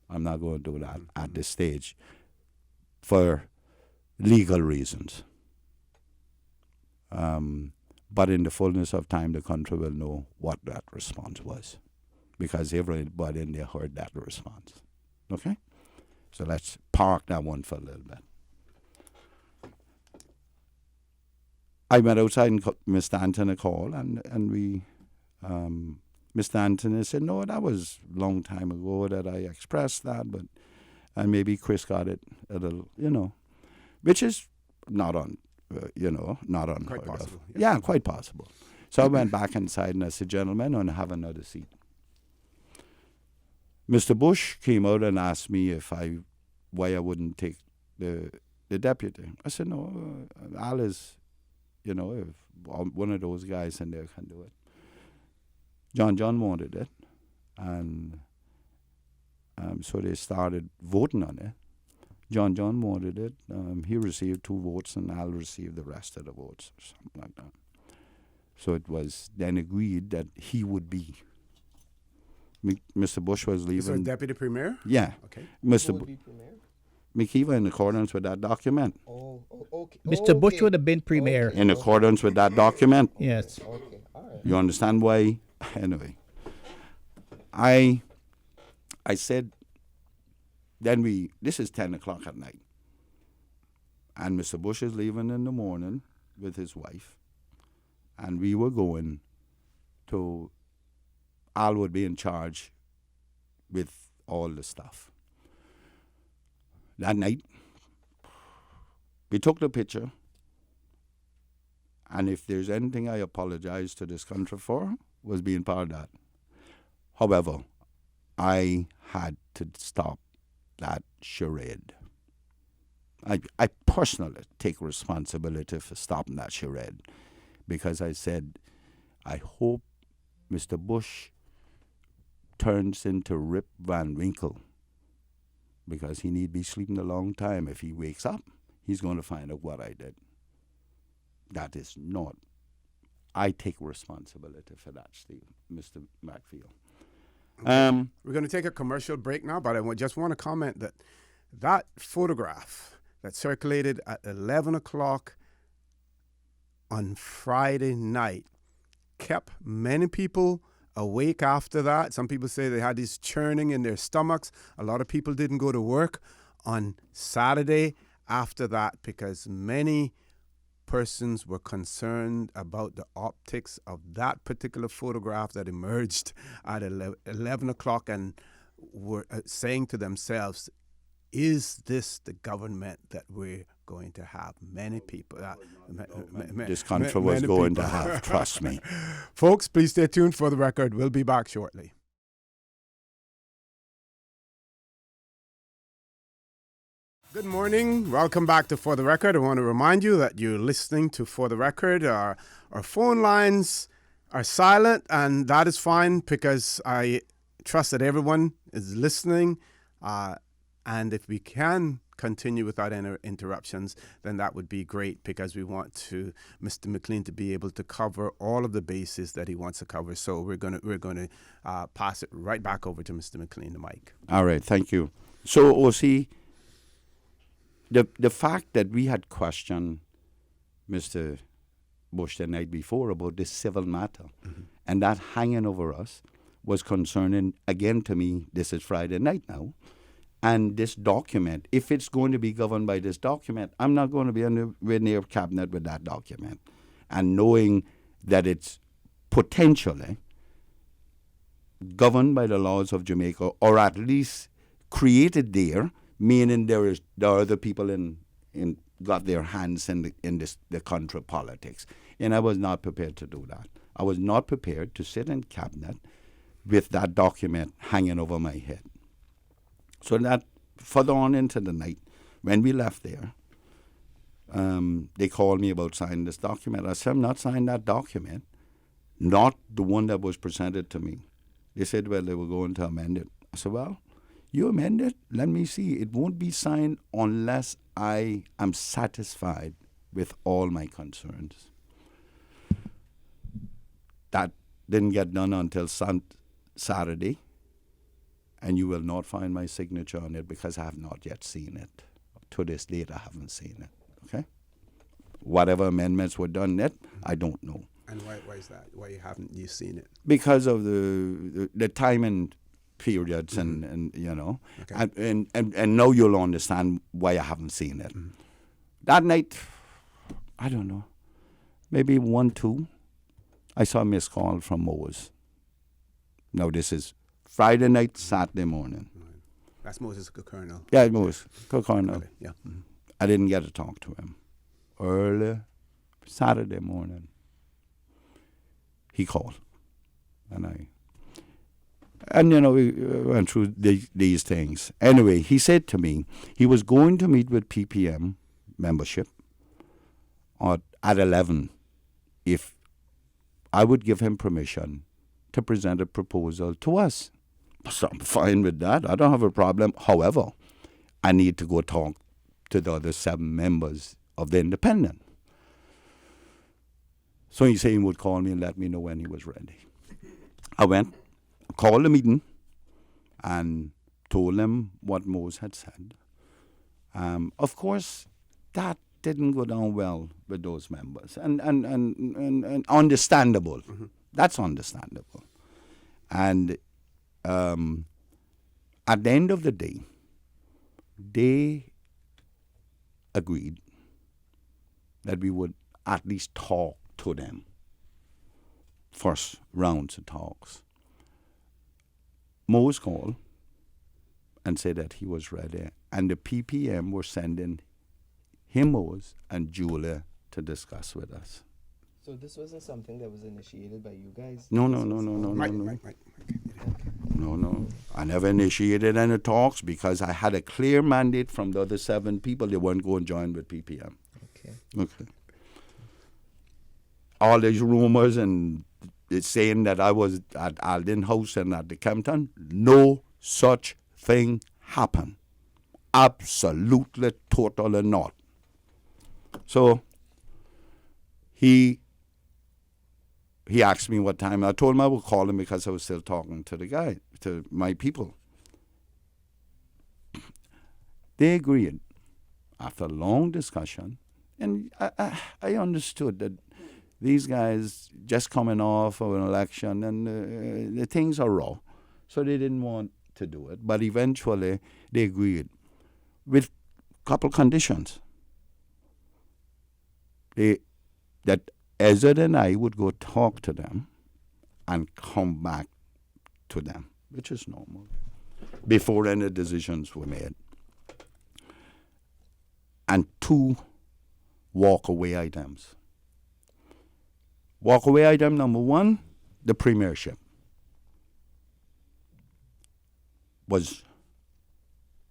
I'm not going to do that at this stage for legal reasons. But in the fullness of time, the country will know what that response was, because everybody in there heard that response. Okay? So let's park that one for a little bit. I went outside and Mr. Anthony called, and we, Mr. Anthony said, no, that was a long time ago that I expressed that, but, and maybe Chris got it a little, which is not not unheard Quite of. possible. Yeah, quite possible. So I went back inside and I said, gentlemen, I want to have another seat. Mr. Bush came out and asked me why I wouldn't take the deputy. I said, no, Al is, if one of those guys in there can do it. John wanted it, and so they started voting on it. John wanted it. He received 2 votes, and Al received the rest of the votes, or something like that. So it was then agreed that he would be. Mr. Bush was leaving. So deputy premier? Yeah. Okay. Mr. Who would be premier? McKeever, in accordance with that document. Okay. Mr. Bush would have been premier. In accordance with that document. Yes. Okay, all right. You understand why? Anyway, I said, then this is 10 o'clock at night, and Mr. Bush is leaving in the morning with his wife, and we were going to, Al would be in charge with all the stuff. That night, we took the picture, and if there's anything I apologize to this country for, was being part of that. However, I had to stop that charade. I personally take responsibility for stopping that charade, because I said, I hope Mr. Bush turns into Rip Van Winkle, because he need be sleeping a long time. If he wakes up, he's going to find out what I did. That is not. I take responsibility for that, Steve, Mr. Macfield. We're going to take a commercial break now, but I just want to comment that photograph that circulated at 11 o'clock on Friday night kept many people awake after that. Some people say they had this churning in their stomachs. A lot of people didn't go to work on Saturday after that because many persons were concerned about the optics of that particular photograph that emerged at 11 o'clock and were saying to themselves, is this the government that we're going to have? Many people. This country was going to have, trust me. Folks, please stay tuned for the record. We'll be back shortly. Good morning. Welcome back to For the Record. I want to remind you that you're listening to For the Record. Our phone lines are silent, and that is fine because I trust that everyone is listening. And if we can continue without any interruptions, then that would be great because we want Mr. McLean to be able to cover all of the bases that he wants to cover. So we're going to pass it right back over to Mr. McLean, the mic. All right, thank you. So, O.C., the fact that we had questioned Mr. Bush the night before about this civil matter, and that hanging over us was concerning, again to me, this is Friday night now, and this document, if it's going to be governed by this document, I'm not going to be anywhere near cabinet with that document. And knowing that it's potentially governed by the laws of Jamaica, or at least created there, meaning there are other people in got their hands in the country politics. And I was not prepared to do that. I was not prepared to sit in cabinet with that document hanging over my head. So that further on into the night, when we left there, they called me about signing this document. I said, I'm not signing that document, not the one that was presented to me. They said, well, they were going to amend it. I said, well, you amend it? Let me see. It won't be signed unless I am satisfied with all my concerns. That didn't get done until Saturday, and you will not find my signature on it because I have not yet seen it. To this date, I haven't seen it. Okay? Whatever amendments were done yet, I don't know. And why is that? Why haven't you seen it? Because of the time and periods and you know. Okay. And now you'll understand why I haven't seen it. That night, I don't know, maybe 1, 2, I saw a missed call from Moses. Now this is Friday night, Saturday morning. That's Moses Colonel. Yeah, Moses, Colonel. Yeah. I didn't get to talk to him. Early Saturday morning, he called, and you know, we went through these things. Anyway, he said to me he was going to meet with PPM membership at 11 if I would give him permission to present a proposal to us. So I'm fine with that. I don't have a problem. However, I need to go talk to the other 7 members of the independent. So he said he would call me and let me know when he was ready. I went, called the meeting, and told him what Mose had said. Of course, that didn't go down well with those members, and understandable. That's understandable. And at the end of the day, they agreed that we would at least talk to them. First rounds of talks. Mose called and said that he was ready, and the PPM were sending him, Mose, and Julia to discuss with us. So this wasn't something that was initiated by you guys? No. Right. No. I never initiated any talks because I had a clear mandate from the other 7 people. They weren't going to join with PPM. Okay. All these rumors and it's saying that I was at Alden House and at the Campton, no such thing happened. Absolutely, totally not. So he asked me what time. I told him I would call him because I was still talking to my people. They agreed after a long discussion, and I understood that these guys just coming off of an election and the things are raw, so they didn't want to do it. But eventually they agreed with a couple conditions. That Ezra and I would go talk to them and come back to them, which is normal, before any decisions were made. And 2 walk-away items. Walk-away item number 1, the premiership, was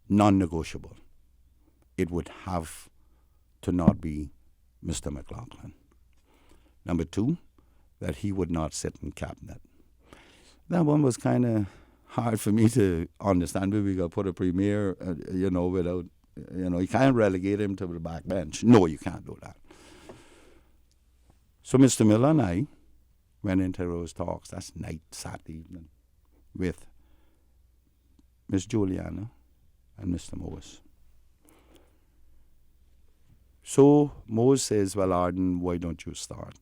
non-negotiable. It would have to not be Mr. McLaughlin. Number 2, that he would not sit in cabinet. That one was kind of hard for me to understand. We got to put a premier, without, you can't relegate him to the back bench. No, you can't do that. So Mr. Miller and I went into those talks, that's night, Saturday evening, with Miss Juliana and Mr. Mose. So Mose says, well, Arden, why don't you start?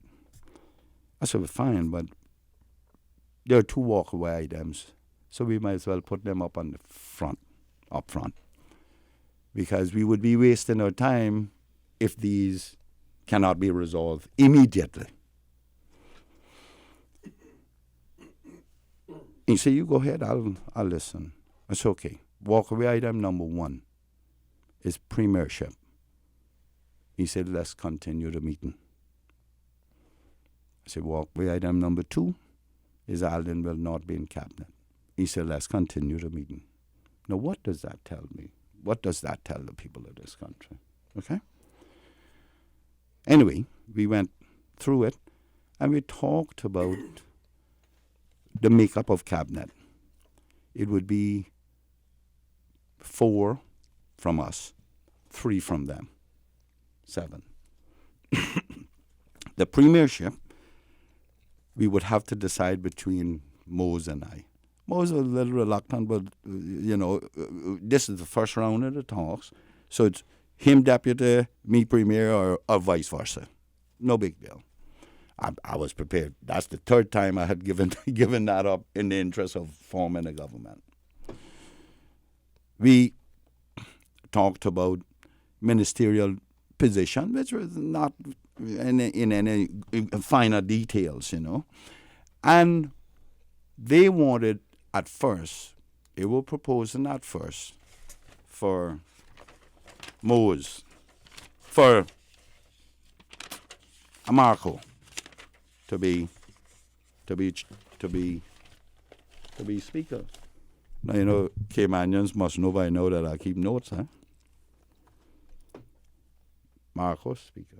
I said, well, fine, but there are 2 walk-away items, so we might as well put them up front, because we would be wasting our time if these cannot be resolved immediately. He said, you go ahead, I'll listen. I said, okay. Walk-away item number 1 is premiership. He said, let's continue the meeting. I said, walk-away item number 2 is Alden will not be in cabinet. He said, let's continue the meeting. Now, what does that tell me? What does that tell the people of this country? Okay? Anyway, we went through it, and we talked about the makeup of cabinet. It would be 4 from us, 3 from them, 7. The premiership we would have to decide between Mose and I. Mose was a little reluctant, but, this is the first round of the talks. So it's him deputy, me premier, or vice versa. No big deal. I was prepared. That's the third time I had given that up in the interest of forming a government. We talked about ministerial position, which was not in any finer details, And they wanted at first, they were proposing at first for Mose, for Marco to be speaker. Now, Caymanians must know by now that I keep notes, huh? Marco, speaker.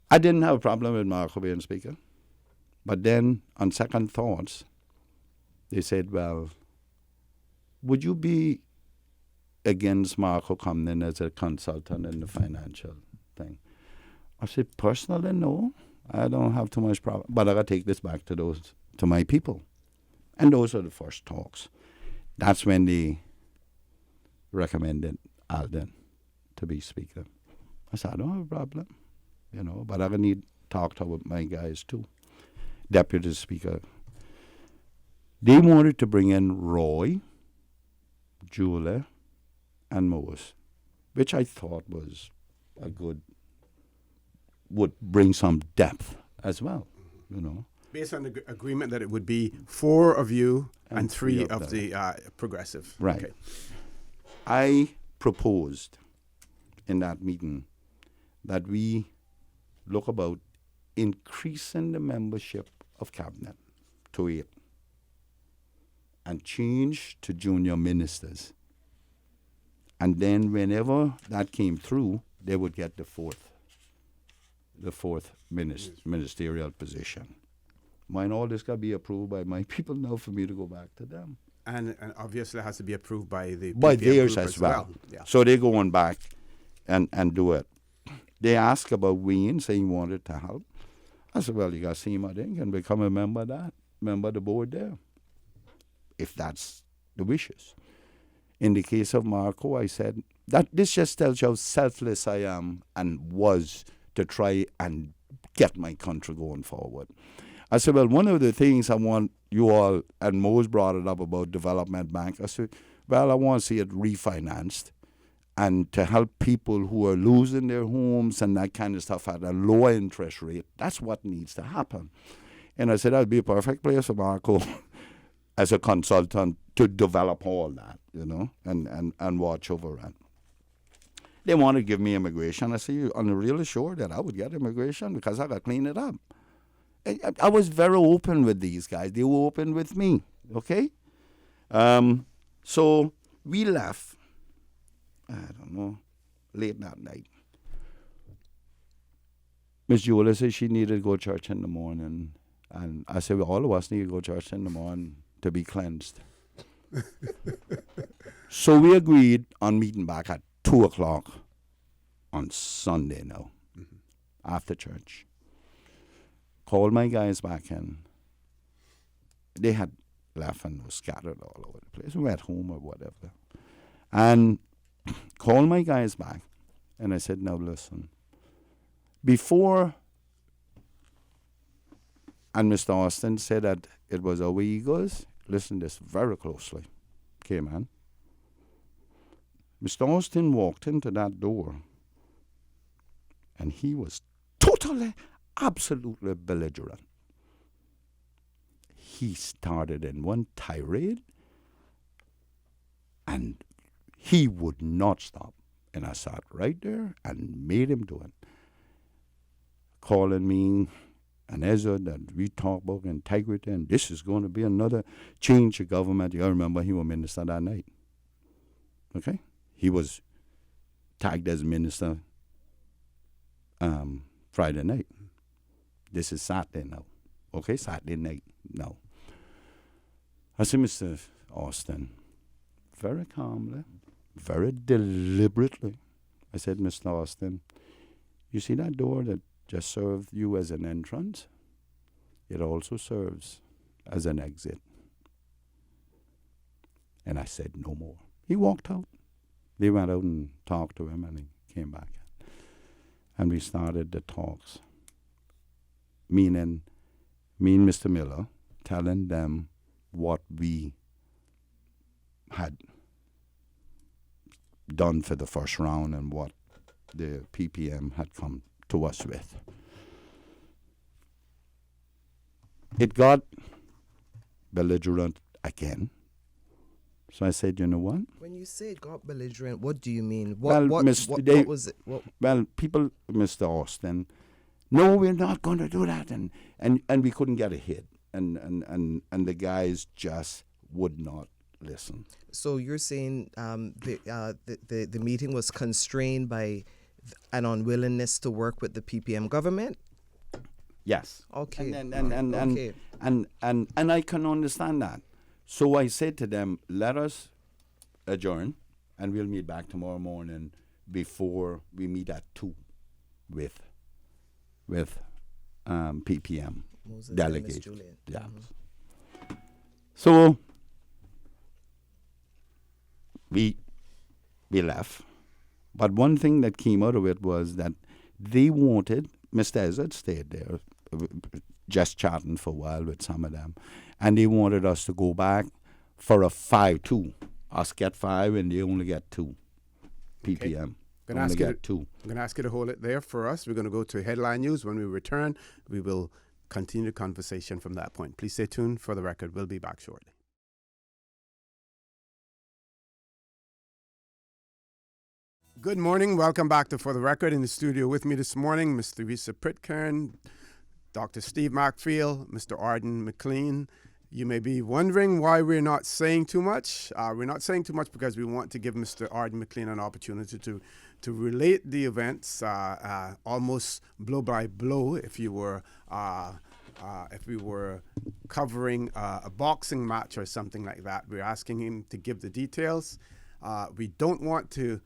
I didn't have a problem with Marco being speaker. But then, on second thoughts, they said, well, would you be against Marco coming in as a consultant in the financial thing? I said, personally, no. I don't have too much problem. But I got to take this back to my people. And those are the first talks. That's when they recommended Alden to be speaker. I said, I don't have a problem, but I need to talk to my guys too. Deputy Speaker. They wanted to bring in Roy, Julie, and Mose, which I thought was would bring some depth as well, Based on the agreement that it would be 4 of you and 3 of the progressive. Right. Okay. I proposed in that meeting that we look about increasing the membership of cabinet to 8 and change to junior ministers. And then whenever that came through, they would get the fourth ministerial position. Mine all this got to be approved by my people now for me to go back to them. And obviously it has to be approved by the By PPM theirs group as well. Yeah. So they're going back and do it. They asked about Wayne, saying he wanted to help. I said, well, you got to see him, I think, and become a member of the board there, if that's the wishes. In the case of Marco, I said, that this just tells you how selfless I am and was to try and get my country going forward. I said, well, one of the things I want you all, and Mose brought it up about Development Bank, I said, well, I want to see it refinanced and to help people who are losing their homes and that kind of stuff at a lower interest rate. That's what needs to happen. And I said, that would be a perfect place for Marco as a consultant to develop all that, and watch over it. They wanted to give me immigration. I said, I'm really sure that I would get immigration because I got to clean it up. I was very open with these guys. They were open with me, okay? So we left, late that night. Miss Julia said she needed to go to church in the morning. And I said, well, all of us need to go to church in the morning to be cleansed. So we agreed on meeting back at 2 o'clock on Sunday now, after church. Called my guys back in. They had left and was scattered all over the place. We were at home or whatever. And called my guys back. And I said, now listen. Before, and Mr. Austin said that it was our egos. Listen to this very closely. Cayman. Mr. Austin walked into that door. And he was totally, absolutely belligerent. He started in one tirade, and he would not stop. And I sat right there and made him do it. Calling me and Ezra that we talk about integrity, and this is going to be another change of government. You remember he was minister that night. Okay? He was tagged as minister Friday night. This is Saturday now. Okay, Saturday night now. I said, Mr. Austin, very calmly, very deliberately, I said, Mr. Austin, you see that door that just serves you as an entrance. It also serves as an exit. And I said no more. He walked out. They went out and talked to him, and he came back. And we started the talks. Meaning, me and Mr. Miller telling them what we had done for the first round and what the PPM had come to us with. It got belligerent again. So I said, you know what? When you say it got belligerent, what do you mean? Well, What was it? Well, people, Mr. Austin, no, we're not going to do that. And we couldn't get a hit. And the guys just would not listen. So you're saying the meeting was constrained by an unwillingness to work with the PPM government? Yes. Okay. And I can understand that. So I said to them, let us adjourn, and we'll meet back tomorrow morning before we meet at 2 with PPM Moses delegates. Julian. Yeah. Mm-hmm. So we left. But one thing that came out of it was that they wanted, Mr. Ezard stayed there, just chatting for a while with some of them. And they wanted us to go back for a 5-2. Us get 5 and they only get 2. PPM. I'm going to ask you to hold it there for us. We're going to go to headline news. When we return, we will continue the conversation from that point. Please stay tuned for the record. We'll be back shortly. Good morning. Welcome back to For the Record. In the studio with me this morning, Ms. Theresa Pitcairn, Dr. Steve Macfield, Mr. Arden McLean. You may be wondering why we're not saying too much. We're not saying too much because we want to give Mr. Arden McLean an opportunity to relate the events almost blow by blow, if we were covering a boxing match or something like that. We're asking him to give the details. We don't want to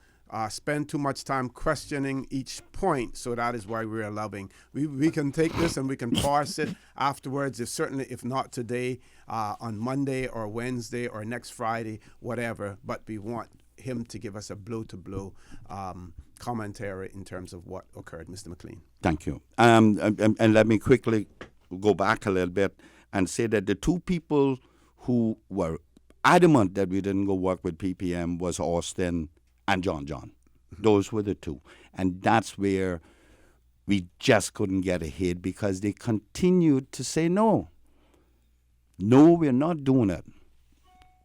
spend too much time questioning each point, so that is why we're allowing. We can take this and we can parse it afterwards, if not today, on Monday or Wednesday or next Friday, whatever, but we want him to give us a blow-to-blow commentary in terms of what occurred. Mr. McLean. Thank you. And let me quickly go back a little bit and say that the two people who were adamant that we didn't go work with PPM was Austin and John. Those were the two. And that's where we just couldn't get ahead because they continued to say no. No, we're not doing it.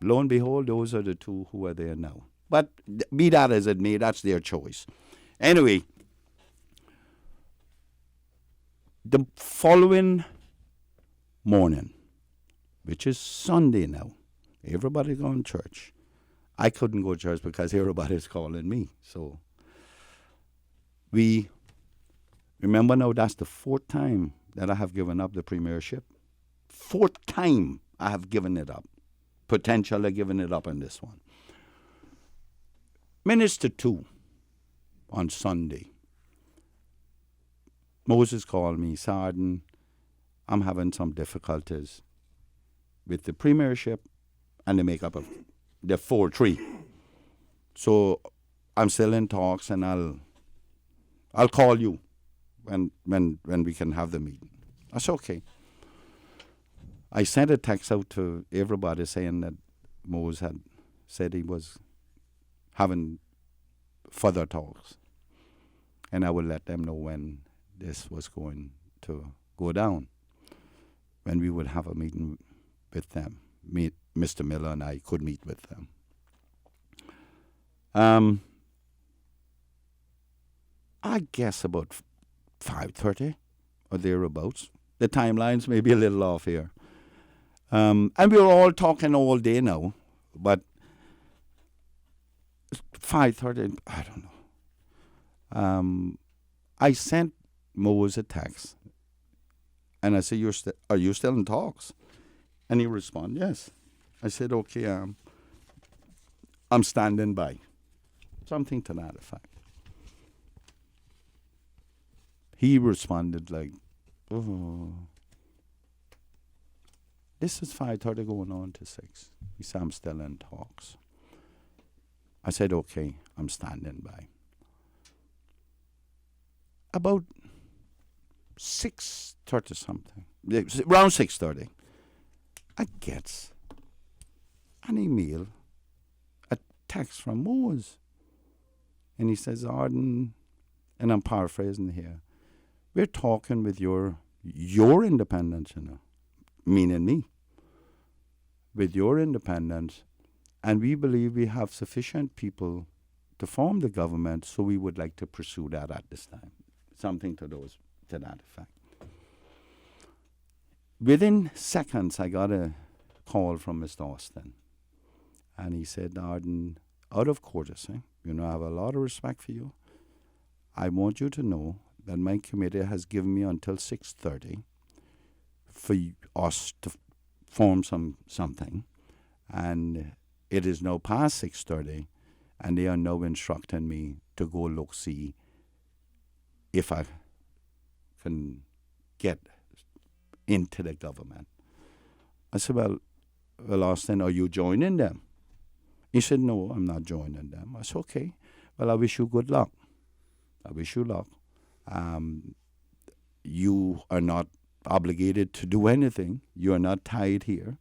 Lo and behold, those are the two who are there now. But be that as it may, that's their choice. Anyway, the following morning, which is Sunday now, everybody going to church. I couldn't go to church because everybody's calling me. So we remember now that's the 4th time that I have given up the premiership. 4th time I have given it up. Potentially giving it up on this one. Minister 2 on Sunday. Moses called me, Sarden, I'm having some difficulties with the premiership and the makeup of the 4-3. So I'm still in talks, and I'll call you when we can have the meeting. That's okay. I sent a text out to everybody saying that Moses had said he was having further talks, and I would let them know when this was going to go down, when we would have a meeting with them. Mr. Miller and I could meet with them. I guess about 5:30 or thereabouts. The timelines may be a little off here. And we're all talking all day now, but 5:30, I don't know. I sent Moses a text, and I said, are you still in talks? And he responded, yes. I said, okay, I'm standing by. Something to that effect. He responded like, oh, this is 5:30 going on to 6. He said, I'm still in talks. I said, okay, I'm standing by. About 6:30 something, around 6:30, I get an email, a text from Moores. And he says, Arden, and I'm paraphrasing here, we're talking with your independence, meaning me, with your independence, and we believe we have sufficient people to form the government, so we would like to pursue that at this time. Something to that effect. Within seconds, I got a call from Mr. Austin, and he said, Arden, out of courtesy, I have a lot of respect for you. I want you to know that my committee has given me until 6:30 for us to form something, and it is now past 6:30, and they are now instructing me to go see if I can get into the government. I said, well, Austin, are you joining them? He said, no, I'm not joining them. I said, okay, well, I wish you good luck. I wish you luck. You are not obligated to do anything. You are not tied here.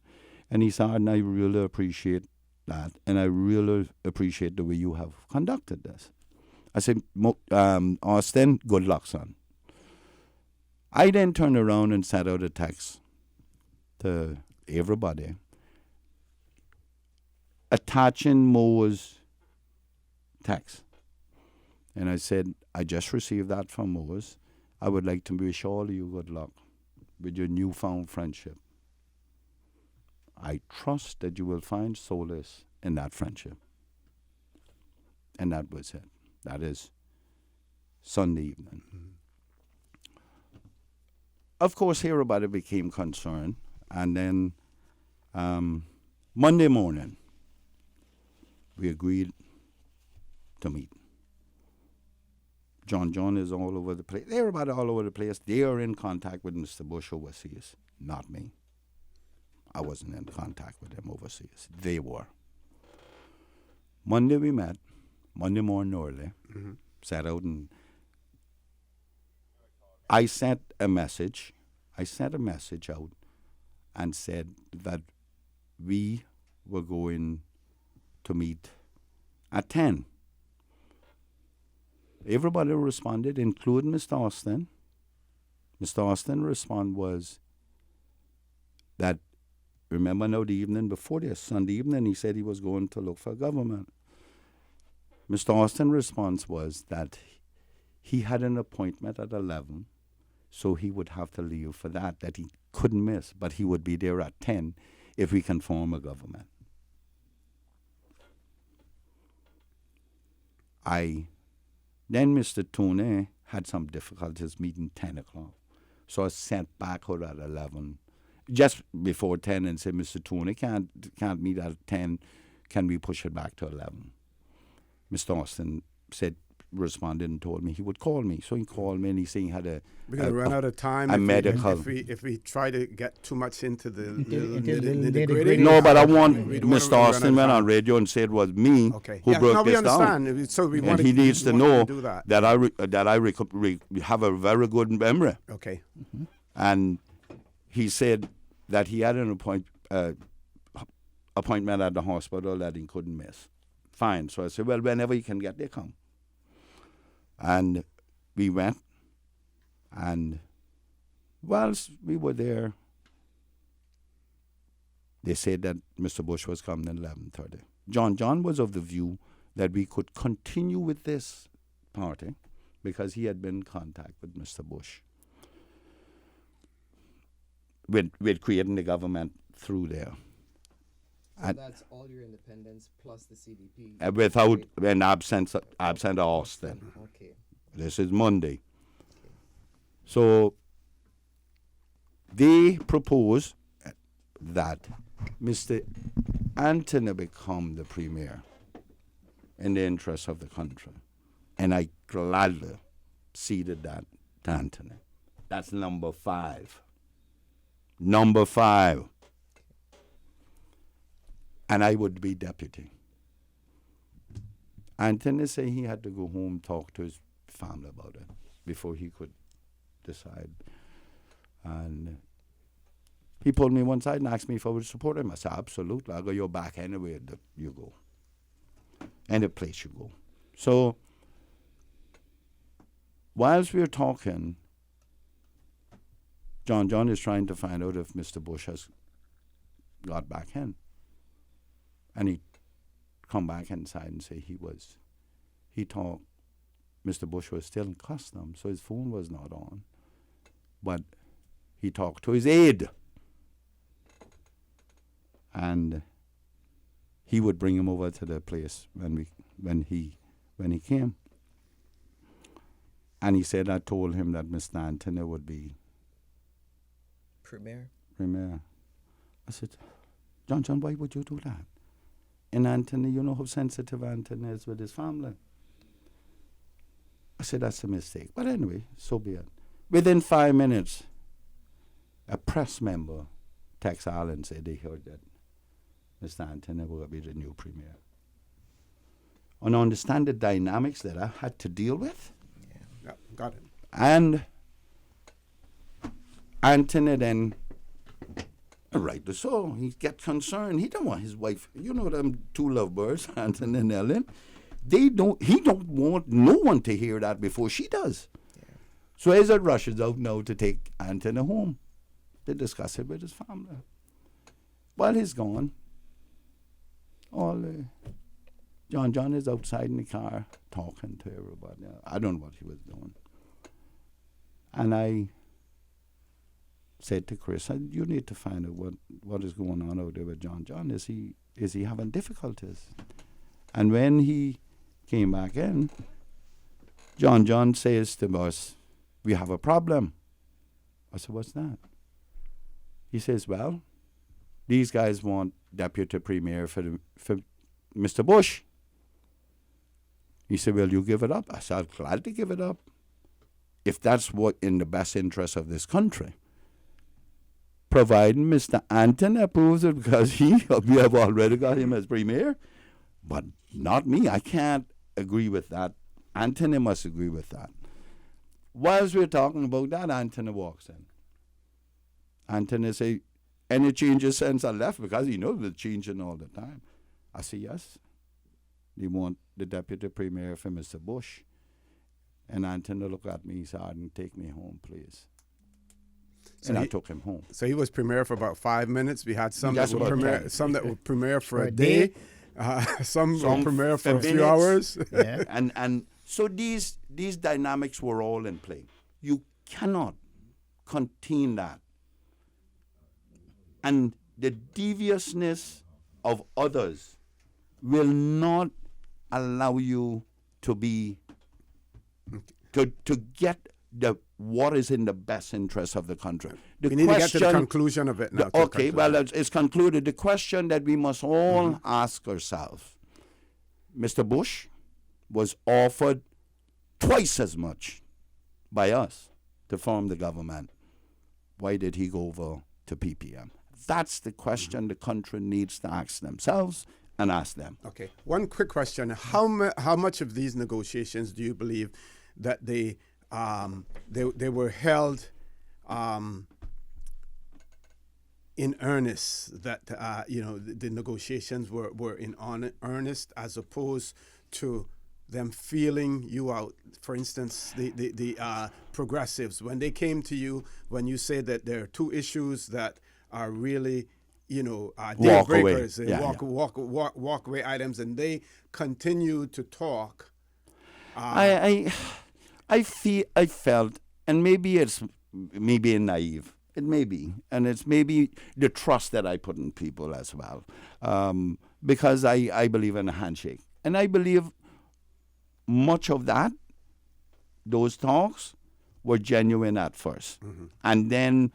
And he said, and I really appreciate that, and I really appreciate the way you have conducted this. I said, Austin, good luck, son. I then turned around and sent out a text to everybody attaching Mo's text. And I said, I just received that from Mo's. I would like to wish all of you good luck with your newfound friendship. I trust that you will find solace in that friendship. And that was it. That is Sunday evening. Mm-hmm. Of course, everybody became concerned. And then Monday morning, we agreed to meet. John is all over the place. Everybody all over the place. They are in contact with Mr. Bush overseas, not me. I wasn't in contact with them overseas. They were. Monday we met. Monday morning early. Mm-hmm. Sat out and I sent a message out and said that we were going to meet at 10. Everybody responded, including Mr. Austin. Mr. Austin's response was that, remember now the evening before this, Sunday evening, he said he was going to look for government. Mr. Austin's response was that he had an appointment at 11, so he would have to leave for that he couldn't miss, but he would be there at 10 if we can form a government. Then Mr. Tune had some difficulties meeting 10 o'clock. So I sent back out at 11, just before 10, and said, Mr. Tune can't meet at 10. Can we push it back to 11? Mr. Austin responded and told me he would call me. So he called me and he said he had we're going to run out of time if we try to get too much into the nitty-gritty. No, but I want Mr. Austin went on radio and said it was me who broke this down. So we and he needs to know that I have a very good memory. Okay. Mm-hmm. And he said that he had an appointment at the hospital that he couldn't miss. Fine. So I said, well, whenever you can get there, come. And we went, and whilst we were there, they said that Mr. Bush was coming at 11:30. John was of the view that we could continue with this party because he had been in contact with Mr. Bush with creating the government through there. So that's all your independents plus the CDP? Without an absent Austin. Okay. This is Monday. Okay. So they propose that Mr. Anthony become the premier in the interest of the country. And I gladly ceded that to Anthony. That's number 5. Number 5. And I would be deputy. Anthony said he had to go home, talk to his family about it before he could decide. And he pulled me one side and asked me if I would support him. I said, absolutely. I'll go your back anywhere that you go. Any place you go. So, whilst we're talking, John is trying to find out if Mr. Bush has got back in. And he come back inside and say he thought Mr. Bush was still in customs, so his phone was not on. But he talked to his aide. And he would bring him over to the place when he came. And he said, I told him that Mr. Anthony would be Premier. I said, John, why would you do that? And Anthony, you know how sensitive Anthony is with his family. I said, that's a mistake. But anyway, so be it. Within 5 minutes, a press member texted Al and said they heard that Mr. Anthony will be the new premier. And understand the dynamics that I had to deal with. Yeah, got it. And Anthony then, rightly so, he gets concerned. He don't want his wife, you know them two lovebirds, Anthony and Ellen. He don't want no one to hear that before she does. Yeah. So Ezra rushes out now to take Anthony home to discuss it with his family. While he's gone, John is outside in the car talking to everybody. I don't know what he was doing. And I said to Chris, you need to find out what is going on out there with John. Is he having difficulties? And when he came back in, John says to us, we have a problem. I said, what's that? He says, well, these guys want deputy premier for Mr. Bush. He said, well, you give it up. I said, I'm glad to give it up if that's what in the best interest of this country. Providing Mr. Anthony approves it, because we have already got him as premier, but not me. I can't agree with that. Anthony must agree with that. Whilst we're talking about that, Anthony walks in. Anthony say, any changes since I left? Because he knows we're changing all the time. I say, yes. They want the deputy premier for Mr. Bush. And Anthony looked at me, he said, Arden, take me home, please. So and I took him home. So he was premier for about 5 minutes. We had some That's that were about premier, 10. some that were premier for a day. Some were premier for a few minutes. hours. Yeah. And so these dynamics were all in play. You cannot contain that. And the deviousness of others will not allow you to be to get what is in the best interest of the country. We need to get to the conclusion of it now. Okay, well, it's concluded. The question that we must all ask ourselves, Mr. Bush was offered twice as much by us to form the government. Why did he go over to PPM? That's the question the country needs to ask themselves and ask them. Okay. One quick question. How much of these negotiations do you believe that they were held in earnest, that the negotiations were in earnest, as opposed to them feeling you out? For instance, the progressives, when they came to you, when you said that there are two issues that are really deal breakers, walk away items, and they continue to talk. I felt, and maybe it's naive. It may be, and it's maybe the trust that I put in people as well, because I believe in a handshake, and I believe much of those talks were genuine at first, and then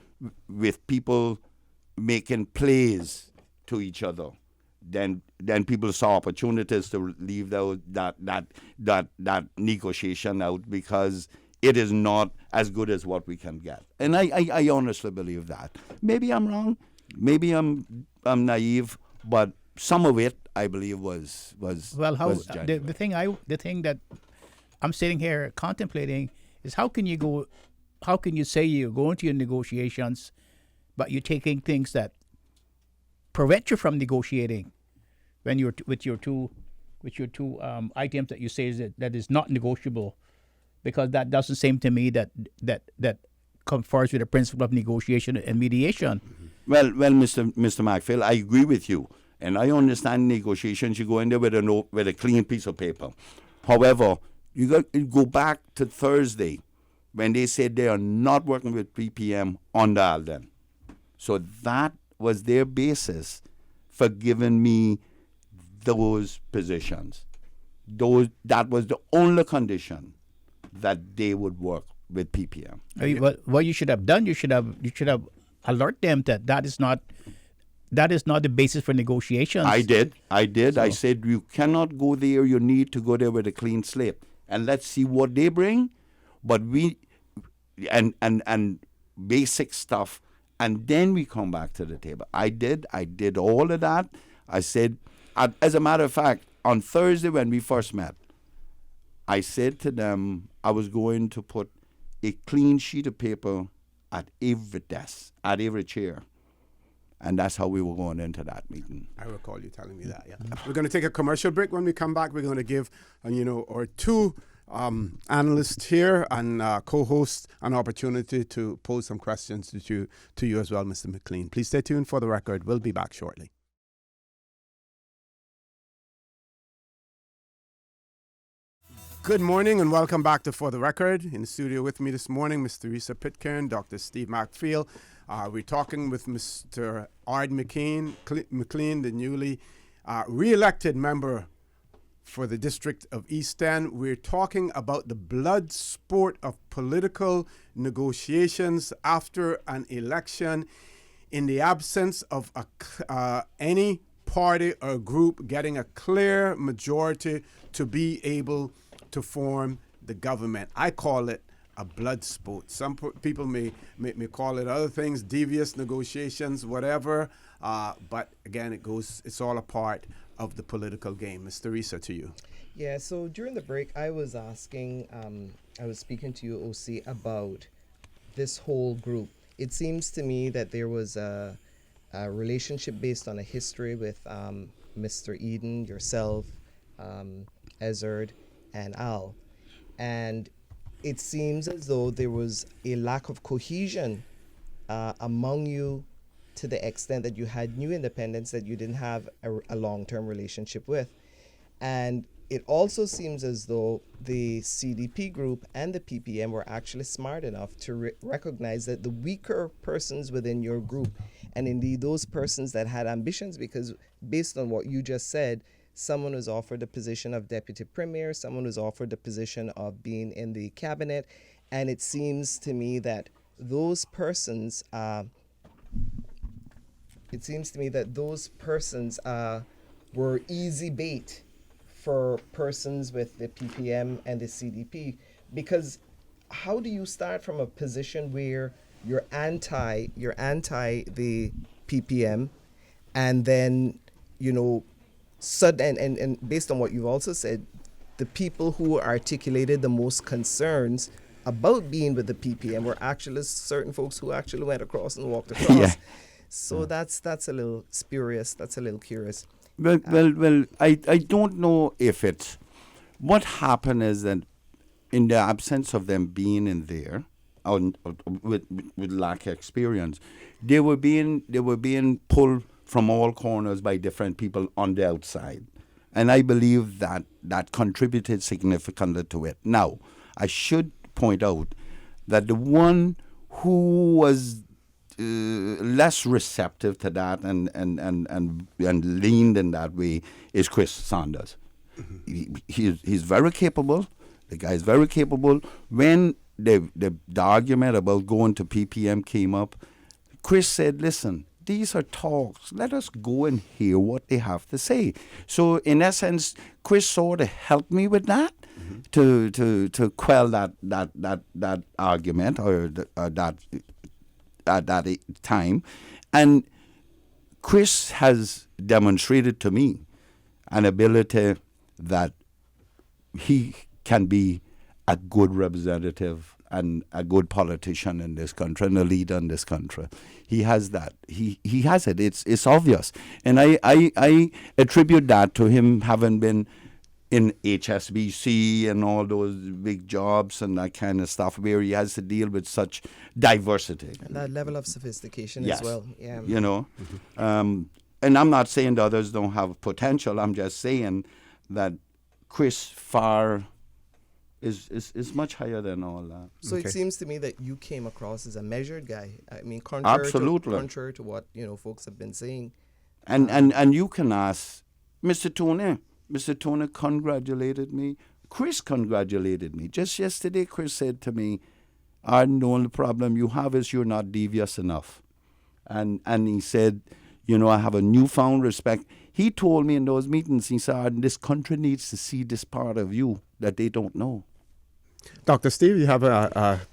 with people making plays to each other, then people saw opportunities to leave that negotiation out, because it is not as good as what we can get. And I honestly believe that. Maybe I'm wrong. Maybe I'm naive, but some of it I believe was Well, was genuine. the thing that I'm sitting here contemplating is how can you say you go into your negotiations, but you're taking things that prevent you from negotiating when you're with your two items that you say that is not negotiable, because that doesn't seem to me that conforms with the principle of negotiation and mediation. Well, Mr. Macphail, I agree with you, and I understand negotiations. You go in there with a clean piece of paper. However, you go back to Thursday when they said they are not working with PPM on the Alden. So that was their basis for giving me those positions. That was the only condition that they would work with PPM. What you should have done, you should have alert them that is not the basis for negotiations. I did. So- I said you cannot go there. You need to go there with a clean slate, and let's see what they bring. But we and basic stuff, and then we come back to the table. I did all of that. I said, as a matter of fact, on Thursday when we first met, I said to them I was going to put a clean sheet of paper at every desk, at every chair. And that's how we were going into that meeting. I recall you telling me that, yeah. We're going to take a commercial break. When we come back, we're going to give, our two analysts here and co-hosts an opportunity to pose some questions to you as well, Mr. McLean. Please stay tuned for the record. We'll be back shortly. Good morning and welcome back to For the Record. In the studio with me this morning, Ms. Teresa Pitcairn, Dr. Steve Macphail. We're talking with Mr. Ard McLean, the newly re-elected member for the District of East End. We're talking about the blood sport of political negotiations after an election in the absence of any party or group getting a clear majority to be able to form the government. I call it a blood sport. Some people may call it other things, devious negotiations, whatever. But again, it's all a part of the political game. Ms. Teresa, to you. Yeah, so during the break, I was asking, I was speaking to you, OC, about this whole group. It seems to me that there was a relationship based on a history with Mr. Eden, yourself, Ezard, and Al. And it seems as though there was a lack of cohesion among you to the extent that you had new independents that you didn't have a long-term relationship with. And it also seems as though the CDP group and the PPM were actually smart enough to recognize that the weaker persons within your group, and indeed those persons that had ambitions, because based on what you just said, someone was offered the position of deputy premier, someone was offered the position of being in the cabinet, and it seems to me that those persons were easy bait for persons with the PPM and the CDP, because how do you start from a position where you're anti the PPM, and then and based on what you've also said, the people who articulated the most concerns about being with the PPM were actually certain folks who actually went across and walked across. Yeah. So that's a little spurious. That's a little curious. Well, I don't know if it's what happened is that in the absence of them being in there, with lack of experience, they were being pulled from all corners by different people on the outside. And I believe that contributed significantly to it. Now, I should point out that the one who was less receptive to that and leaned in that way is Chris Saunders. He's very capable. The guy is very capable. When the argument about going to PPM came up, Chris said, listen, these are talks. Let us go and hear what they have to say. So in essence, Chris sort of helped me with that. to quell that argument or that at that time. And Chris has demonstrated to me an ability that he can be a good representative and a good politician in this country and a leader in this country. He has that. He has it. It's obvious. And I attribute that to him having been in HSBC and all those big jobs and that kind of stuff where he has to deal with such diversity. And that level of sophistication Yes. as well. Yeah. You know, and I'm not saying the others don't have potential. I'm just saying that Chris Farr is much higher than all that. So Okay. it seems to me that you came across as a measured guy. I mean, contrary Absolutely. contrary to what folks have been saying. And you can ask Mr. Tony. Mr. Tony congratulated me. Chris congratulated me. Just yesterday, Chris said to me, "Arden, the only problem you have is you're not devious enough." And he said, I have a newfound respect. He told me in those meetings, he said, "Arden, this country needs to see this part of you that they don't know." Dr. Steve, you have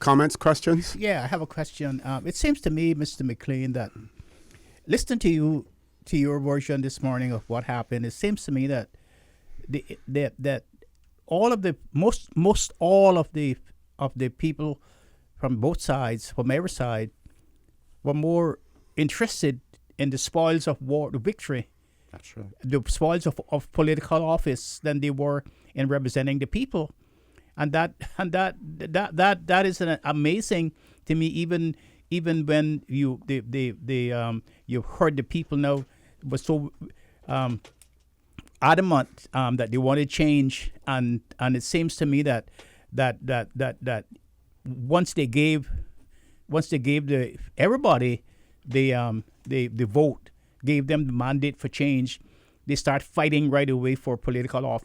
comments, questions? Yeah, I have a question. It seems to me, Mr. McLean, that listening to your version this morning of what happened, it seems to me that that all of the most all of the people from both sides, from every side, were more interested in the spoils of war, the victory, That's right. the spoils of political office than they were in representing the people. And that is amazing to me. Even when you heard the people now was so adamant that they wanted change, and it seems to me that once they gave everybody the vote, gave them the mandate for change, they start fighting right away for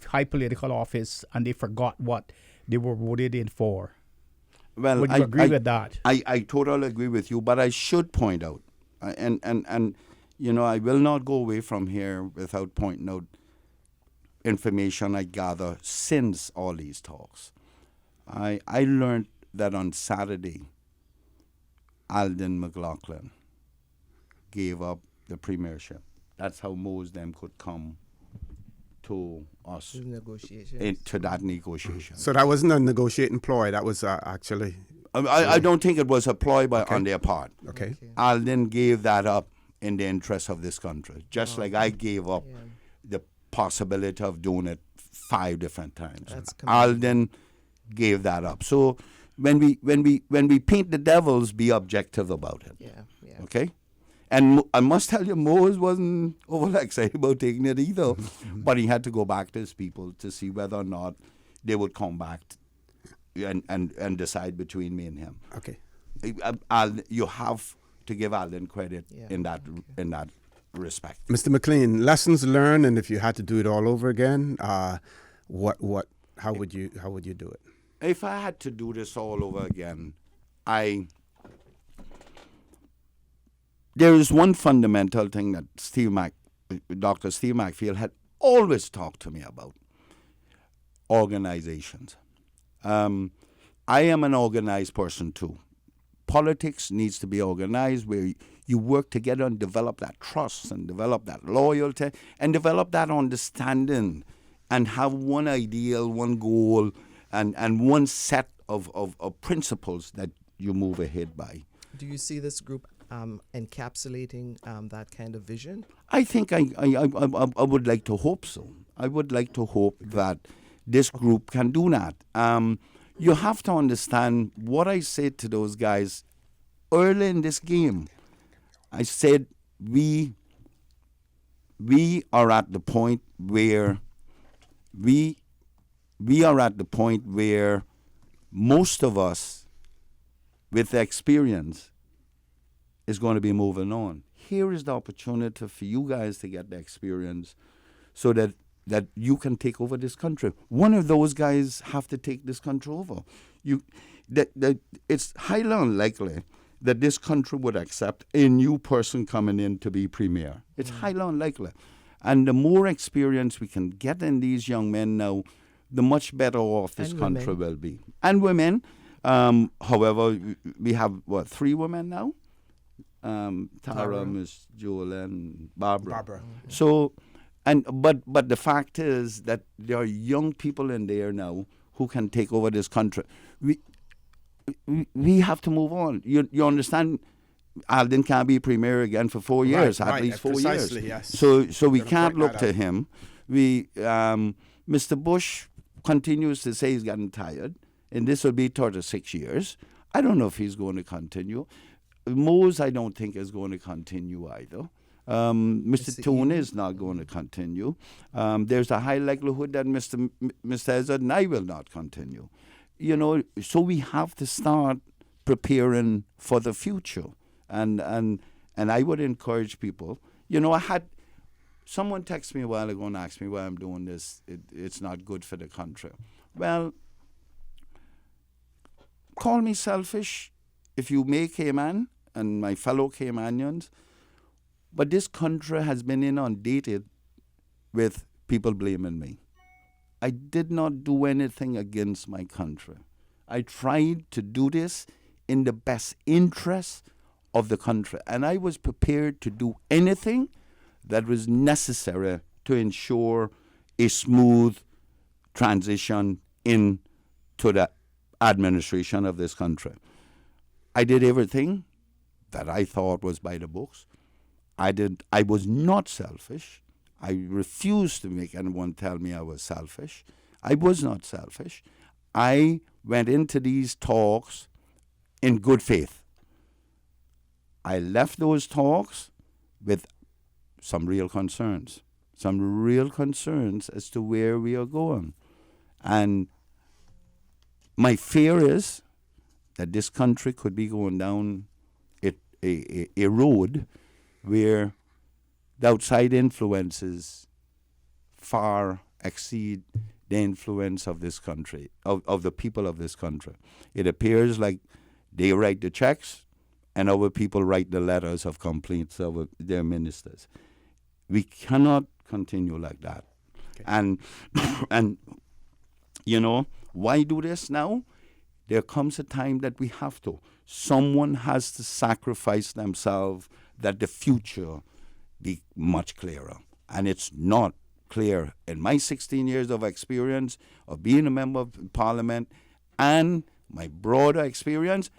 high political office, and they forgot what they were voted in for. Well, Would you agree with that? I totally agree with you, but I should point out, and I will not go away from here without pointing out information I gather since all these talks. I learned that on Saturday, Alden McLaughlin gave up the premiership. That's how most of them could come to us Negotiations. to that negotiation. So that wasn't a negotiating ploy. That was actually I don't think it was a ploy on their part. okay. Alden gave that up in the interest of this country, just like I gave up the possibility of doing it 5 different times. That's commendable. Alden gave that up. So when we paint the devils, be objective about it. Yeah. Okay? And I must tell you, Moses wasn't overly excited about taking it either. But he had to go back to his people to see whether or not they would come back and decide between me and him. Okay. You have to give Alden credit in that respect. Mr. McLean, lessons learned, and if you had to do it all over again, how would you do it? If I had to do this all over again, there is one fundamental thing that Dr. Steve McField had always talked to me about: organizations. I am an organized person too. Politics needs to be organized, where you work together and develop that trust and develop that loyalty and develop that understanding and have one ideal, one goal, and one set of principles that you move ahead by. Do you see this group encapsulating that kind of vision? I think I would like to hope so. I would like to hope that this group can do that. You have to understand what I said to those guys early in this game. I said we are at the point where most of us with the experience is going to be moving on. Here is the opportunity for you guys to get the experience so that you can take over this country. One of those guys have to take this country over. It's highly unlikely that this country would accept a new person coming in to be premier. It's highly unlikely. And the more experience we can get in these young men now, the much better off this And country women. will be. And women, however, we have, 3 women now? Tara, Tara. Miss Joel, and Barbara. Barbara. So, but the fact is that there are young people in there now who can take over this country. We have to move on. You understand? Alden can't be premier again for 4 years, at least 4 years. Precisely, yes. So we Gonna can't point look that to out. him. Mr. Bush continues to say he's getting tired, and this will be 36 years. I don't know if he's going to continue. Mose, I don't think, is going to continue either. Mr. Mr. Toone Eden? is not going to continue. There's a high likelihood that Mr. Ezra and I will not continue. So we have to start preparing for the future. And I would encourage people. I had someone text me a while ago and asked me why I'm doing this. It's not good for the country. Well, call me selfish if you may, Cayman and my fellow Caymanians, but this country has been inundated with people blaming me. I did not do anything against my country. I tried to do this in the best interest of the country, and I was prepared to do anything that was necessary to ensure a smooth transition into the administration of this country. I did everything that I thought was by the books. I was not selfish. I refused to make anyone tell me I was selfish. I was not selfish. I went into these talks in good faith. I left those talks with some real concerns as to where we are going. And my fear is that this country could be going down a road where the outside influences far exceed the influence of this country, of the people of this country. It appears like they write the checks and our people write the letters of complaints of their ministers. We cannot continue like that. Okay. And why do this now? There comes a time that we have to. Someone has to sacrifice themselves that the future be much clearer. And it's not clear. In my 16 years of experience of being a member of Parliament and my broader experience,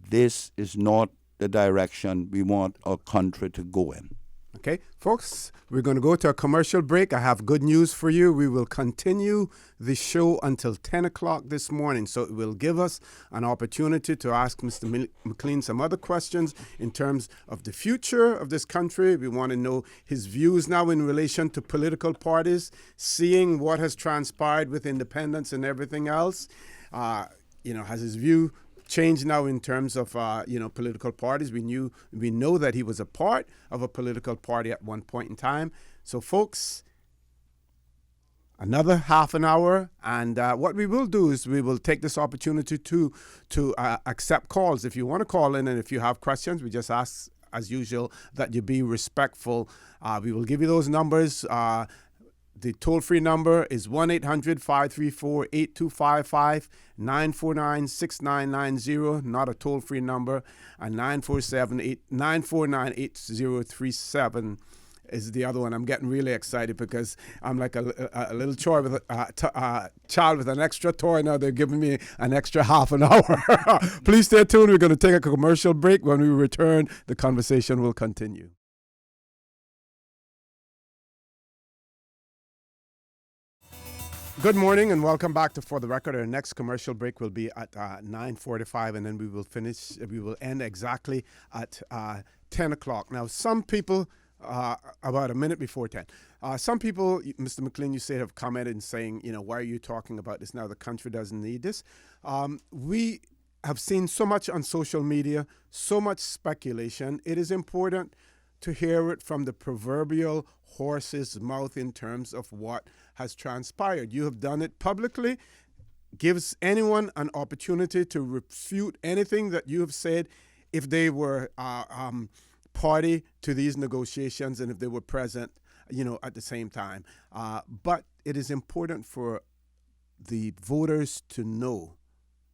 this is not the direction we want our country to go in. Okay, folks, we're going to go to a commercial break. I have good news for you. We will continue the show until 10 o'clock this morning. So it will give us an opportunity to ask Mr. McLean some other questions in terms of the future of this country. We want to know his views now in relation to political parties, seeing what has transpired with independence and everything else. Has his view changed now in terms of political parties? We know that he was a part of a political party at one point in time. So, folks, another half an hour, and what we will do is we will take this opportunity to accept calls. If you want to call in and if you have questions, we just ask, as usual, that you be respectful. We will give you those numbers. The toll-free number is 1-800-534-8255, 949-6990, not a toll-free number, and 949-8037 is the other one. I'm getting really excited because I'm like a little child with child with an extra toy. Now they're giving me an extra half an hour. Please stay tuned. We're going to take a commercial break. When we return, the conversation will continue. Good morning and welcome back to For the Record. Our next commercial break will be at 9:45, and then we will end exactly at 10 o'clock. Now, some people, about a minute before 10, some people, Mr. McLean, you said, have commented and saying, why are you talking about this now? The country doesn't need this. We have seen so much on social media, so much speculation. It is important to hear it from the proverbial horse's mouth in terms of what has transpired. You have done it publicly. Gives anyone an opportunity to refute anything that you have said if they were party to these negotiations and if they were present, at the same time. But it is important for the voters to know,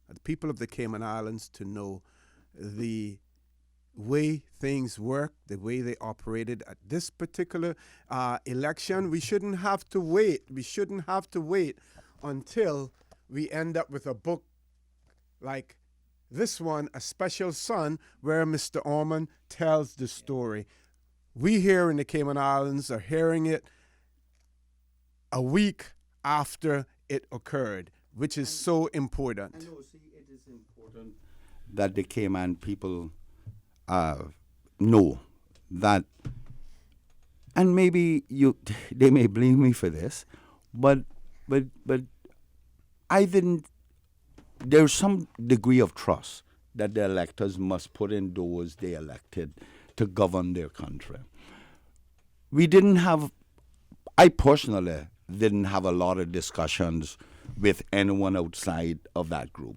the people of the Cayman Islands to know the way things work, the way they operated at this particular election. We shouldn't have to wait. We shouldn't have to wait until we end up with a book like this one, A Special Son, where Mr. Orman tells the story. We here in the Cayman Islands are hearing it a week after it occurred, which is so important. I know, see, it is important that the Cayman people know that, and maybe they may blame me for this, but I didn't. There's some degree of trust that the electors must put in those they elected to govern their country. We didn't have, I personally didn't have a lot of discussions with anyone outside of that group.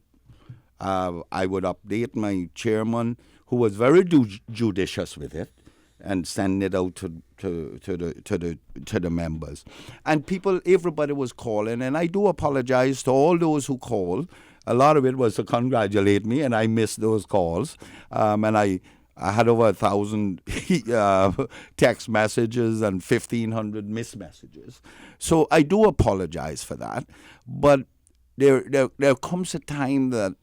I would update my chairman, who was very judicious with it, and send it out to the members. And everybody was calling, and I do apologize to all those who called. A lot of it was to congratulate me, and I missed those calls. And I had over 1,000 text messages and 1,500 missed messages. So I do apologize for that. But there comes a time that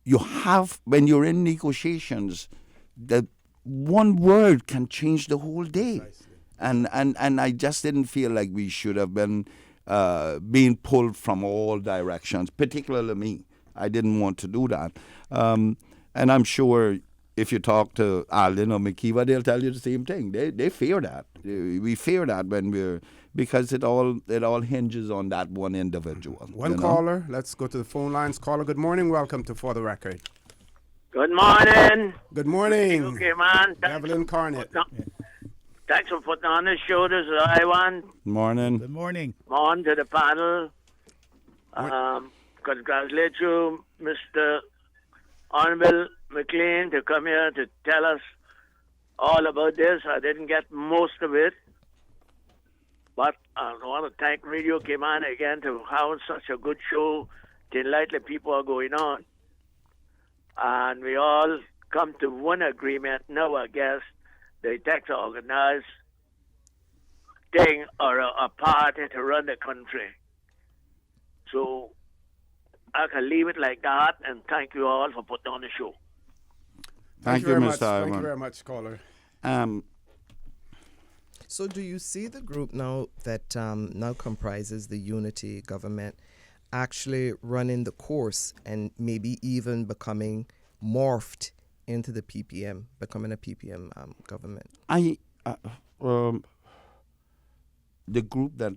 you have, when you're in negotiations, that one word can change the whole day. And I just didn't feel like we should have been being pulled from all directions, particularly me. I didn't want to do that. And I'm sure if you talk to Alden or McKeever, they'll tell you the same thing. They fear that. We fear that because it all hinges on that one individual. One caller. Let's go to the phone lines. Caller, good morning. Welcome to For the Record. Good morning. Good morning. Okay, man. Devil incarnate. Thanks for putting on the show. This is Iwan. Morning. Good morning. On to the panel. Congratulate you, Mr. Honorable McLean, to come here to tell us all about this. I didn't get most of it, but I want to thank Radio Cayman again to have such a good show to enlighten people are going on. And we all come to one agreement now, I guess. They take to organize thing or a party to run the country. So I can leave it like that, and thank you all for putting on the show. Thank you very very much, much. Thank Ivan. you very much, caller. So do you see the group now that now comprises the unity government actually running the course and maybe even becoming morphed into the PPM, becoming a PPM government? The group that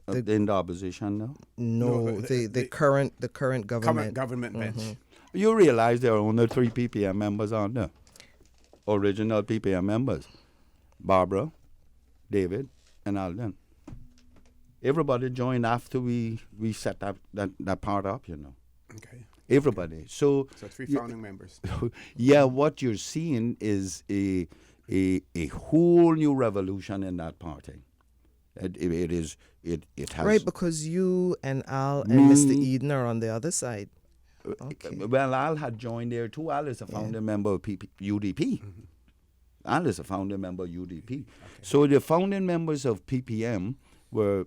in the opposition now. No, the current government. Current government bench. You realize there are only 3 PPM members on there. Original PPM members. Barbara, David, and Alden. Everybody joined after we set that part up, Okay. Everybody. So 3 founding members. yeah, what you're seeing is a whole new revolution in that party. It has Right, because you and Al and Mr. Eden are on the other side. Okay. Well, Al had joined there too. Al is a founding member of UDP. Al is a founding member of UDP. Okay. So the founding members of PPM were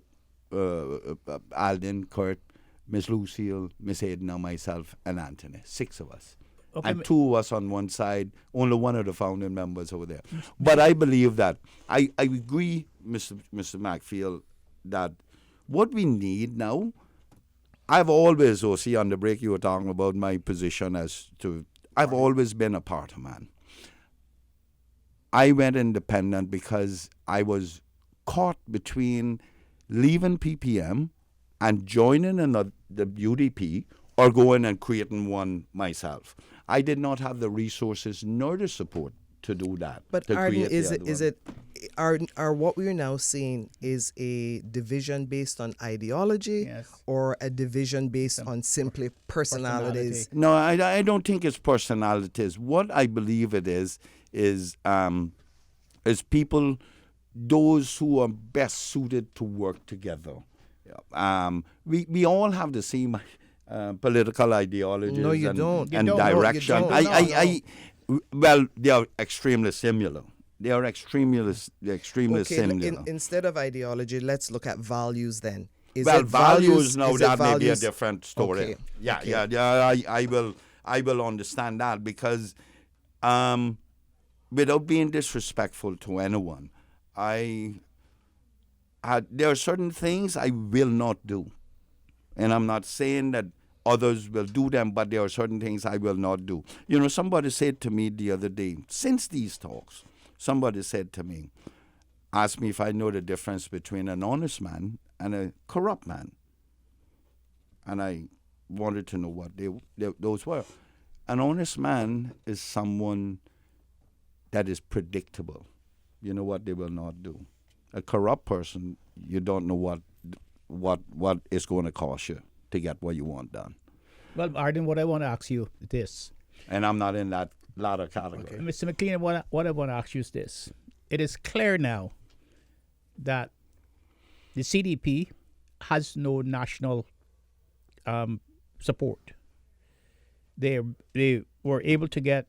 Alden, Kurt, Miss Lucille, Miss Edna, myself, and Anthony. 6 of us. Okay, and 2 of us on one side, only one of the founding members over there. But I believe that, I agree, Mr. Macfield, that what we need now, I've always, see on the break you were talking about my position I've always been a party man. I went independent because I was caught between leaving PPM and joining the UDP or going and creating one myself. I did not have the resources nor the support to do that. But to Arden, create are what we're now seeing is a division based on ideology, Yes. or a division based on simply personalities? No, I don't think it's personalities. What I believe it is people, those who are best suited to work together. We all have the same political ideologies No, you and, don't. and You don't. No, you direction. don't. Well, they are extremely similar. They are extremely Okay, similar. instead of ideology, let's look at values then. Is Well, it values now is it that may be a values- different story. Okay, Yeah, okay. yeah. I will understand that because, without being disrespectful to anyone, there are certain things I will not do, and I'm not saying that others will do them, but there are certain things I will not do. You know, somebody said to me the other day, since these talks, somebody said to me, asked me if I know the difference between an honest man and a corrupt man. And I wanted to know what those were. An honest man is someone that is predictable. You know what they will not do. A corrupt person, you don't know what is going to cost you to get what you want done. Well, Arden, what I want to ask you is this. And I'm not in that latter category. Mr. McLean, what I want to ask you is this. It is clear now that the CDP has no national support. They were able to get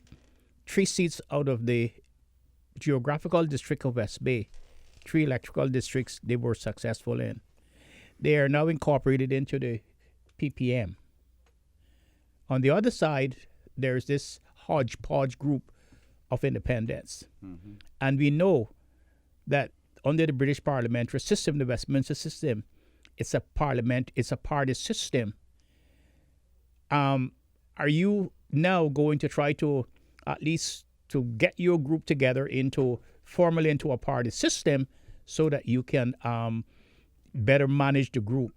3 seats out of the geographical district of West Bay, 3 electoral districts they were successful in. They are now incorporated into the PPM. On the other side, there's this hodgepodge group of independents. Mm-hmm. And we know that under the British parliamentary system, the Westminster system, it's a party system. Are you now going to try to at least to get your group together formally into a party system so that you can better manage the group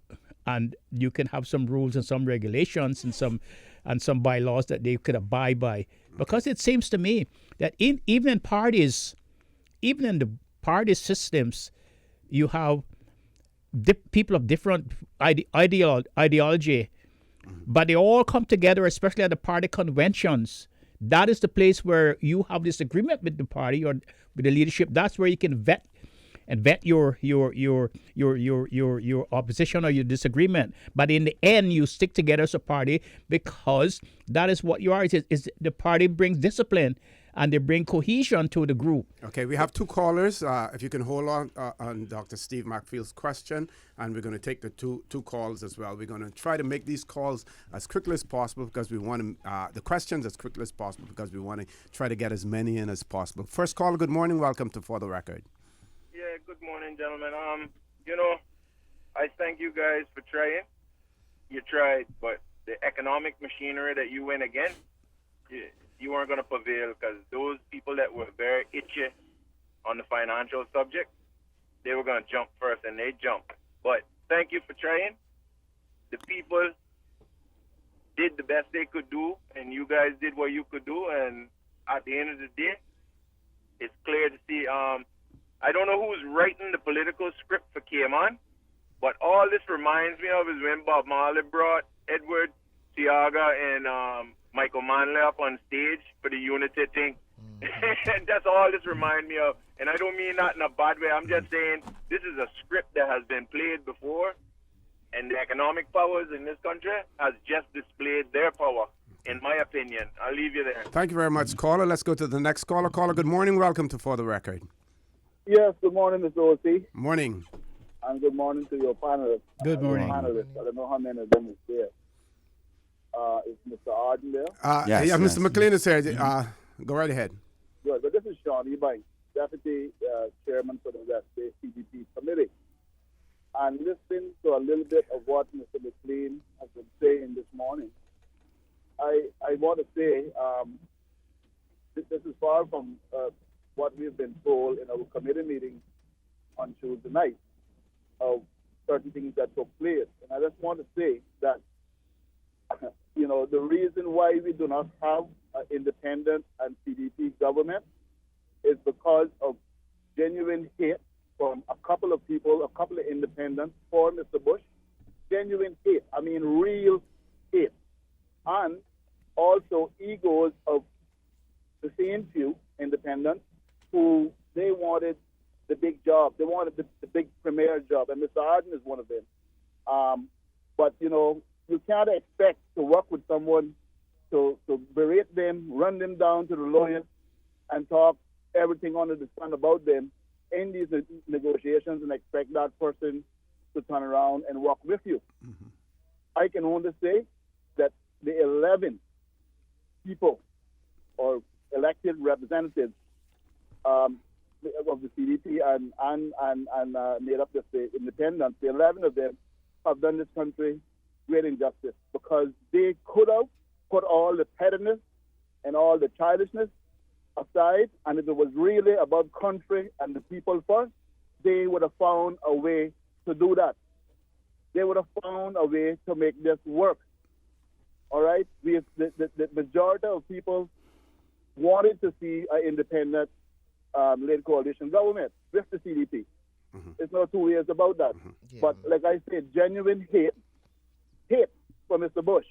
and you can have some rules and some regulations and some bylaws that they could abide by? Because it seems to me that even in the party systems, you have people of different ideology, but they all come together, especially at the party conventions. That is the place where you have disagreement with the party or with the leadership. That's where you can vet your opposition or your disagreement. But in the end, you stick together as a party because that is what you are. Is the party brings discipline and they bring cohesion to the group. Okay, we have 2 callers. If you can hold on Dr. Steve McField's question, and we're going to take the two calls as well. We're going to try to make these calls as quickly as possible because we want the questions as quickly as possible because we want to try to get as many in as possible. First caller, good morning. Welcome to For the Record. Yeah, good morning, gentlemen. I thank you guys for trying. You tried, but the economic machinery that you went against, you weren't going to prevail because those people that were very itchy on the financial subject, they were going to jump first, and they jumped. But thank you for trying. The people did the best they could do, and you guys did what you could do. And at the end of the day, it's clear to see. I don't know who's writing the political script for Cayman, but all this reminds me of is when Bob Marley brought Edward Tiaga and Michael Manley up on stage for the Unity thing. And that's all this reminds me of. And I don't mean that in a bad way. I'm just saying this is a script that has been played before, and the economic powers in this country has just displayed their power, in my opinion. I'll leave you there. Thank you very much, caller. Let's go to the next caller. Caller, good morning. Welcome to For the Record. Yes, good morning, Mr. O.C. Morning. And good morning to your panelists. Good morning. Panelists. I don't know how many of them is there. Is Mr. Arden there? Yes, yeah, Mr. McLean is here. Go right ahead. Good. But this is Sean Ebanks, Deputy Chairman for the West Bay CDP Committee. And listening to a little bit of what Mr. McLean has been saying this morning, I want to say this is far from what we've been told in our committee meeting on Tuesday night of certain things that took place. And I just want to say that, the reason why we do not have an independent and CDP government is because of genuine hate from a couple of people, a couple of independents for Mr. Bush. Genuine hate. I mean, real hate. And also egos of the same few independents who they wanted the big job. They wanted the big premier job, and Mr. Arden is one of them. But, you can't expect to work with someone to berate them, run them down to the lowest, and talk everything under the sun about them in these negotiations and expect that person to turn around and work with you. Mm-hmm. I can only say that the 11 people or elected representatives of the CDP and made up the independents, the 11 of them have done this country great injustice because they could have put all the pettiness and all the childishness aside, and if it was really about country and the people first, they would have found a way to do that. They would have found a way to make this work. All right? The majority of people wanted to see an independent led coalition government with the CDP. Mm-hmm. There's no two ways about that. Mm-hmm. Yeah. But like I said, genuine hate for Mr. Bush.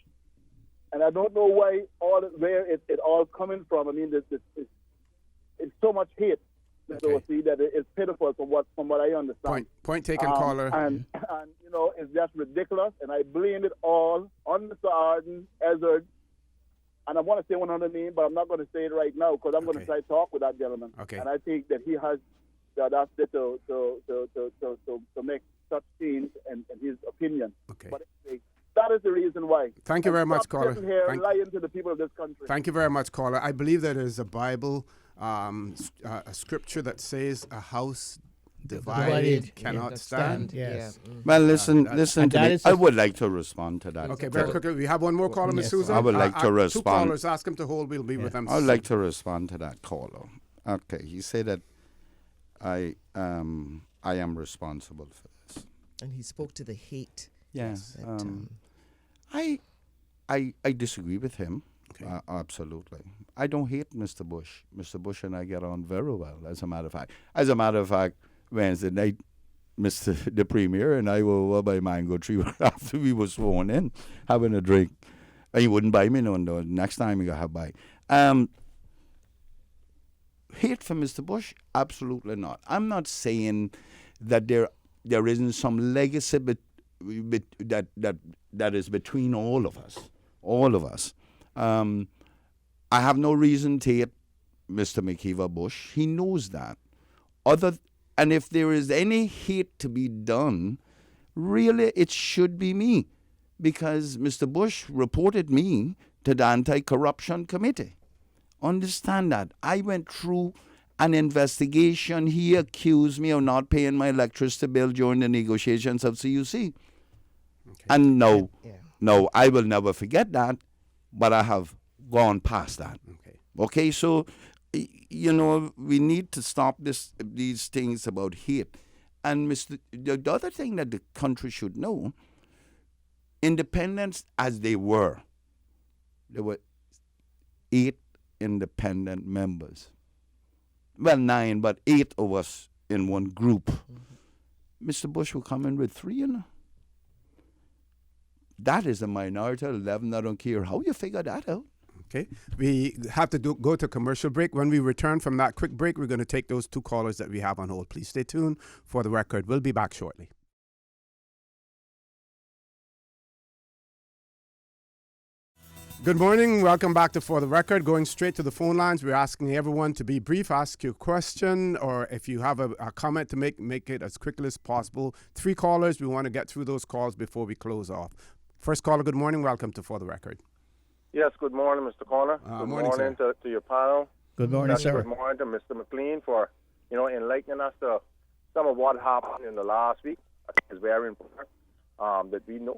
And I don't know where it all coming from. I mean, it's so much hate, Mr. Okay. O.C., that it's pitiful from what I understand. Point taken, caller. And it's just ridiculous. And I blame it all on Mr. Arden, Ezard. And I want to say one other name, but I'm not going to say it right now because I'm going to try to talk with that gentleman. Okay. And I think that he has the audacity to make such change in his opinion. Okay. But anyway, that is the reason why. Thank you very much, Stop caller. sitting here lying to the people of this country. Thank you very much, caller. I believe there is a Bible, a scripture that says a house divided cannot stand. Yes. Yeah. Well, listen and to that me. is I a- would like to respond to that. Okay, very quickly. We have one more caller, Ms. Yes. Souza. I would like to Two respond. callers. Ask him to hold. We'll be with them. I would like to respond to that caller. Okay, he said that I am responsible for this. And he spoke to the hate. Yes. that, I disagree with him. Okay. Absolutely. I don't hate Mr. Bush. Mr. Bush and I get on very well, as a matter of fact. Wednesday night, the Premier and I were over by Mango Tree after we were sworn in, having a drink. And he wouldn't buy me none, though. Next time he got to buy. Hate for Mr. Bush? Absolutely not. I'm not saying that there isn't some legacy that is between all of us. All of us. I have no reason to hate Mr. McKeever Bush. He knows that. And if there is any hate to be done, really it should be me. Because Mr. Bush reported me to the Anti-Corruption Committee. Understand that. I went through an investigation. He accused me of not paying my electricity bill during the negotiations of CUC. Okay. And no, Yeah. I will never forget that, but I have gone past that. Okay. Okay, so, we need to stop these things about hate. And the other thing that the country should know, independents as there were 8 independent members. Well, 9, but 8 of us in one group. Mr. Bush will come in with 3, That is a minority of 11. I don't care how you figure that out. Okay. We have to go to commercial break. When we return from that quick break, we're going to take those 2 callers that we have on hold. Please stay tuned for the record. We'll be back shortly. Good morning. Welcome back to For the Record. Going straight to the phone lines, we're asking everyone to be brief, ask your question, or if you have a comment to make it as quickly as possible. 3 callers. We want to get through those calls before we close off. First caller, good morning. Welcome to For the Record. Yes, good morning, Mr. Caller. Good morning, morning to your panel. Good morning, Especially sir. Good morning to Mr. McLean for, enlightening us to some of what happened in the last week. I think it's very important that we know.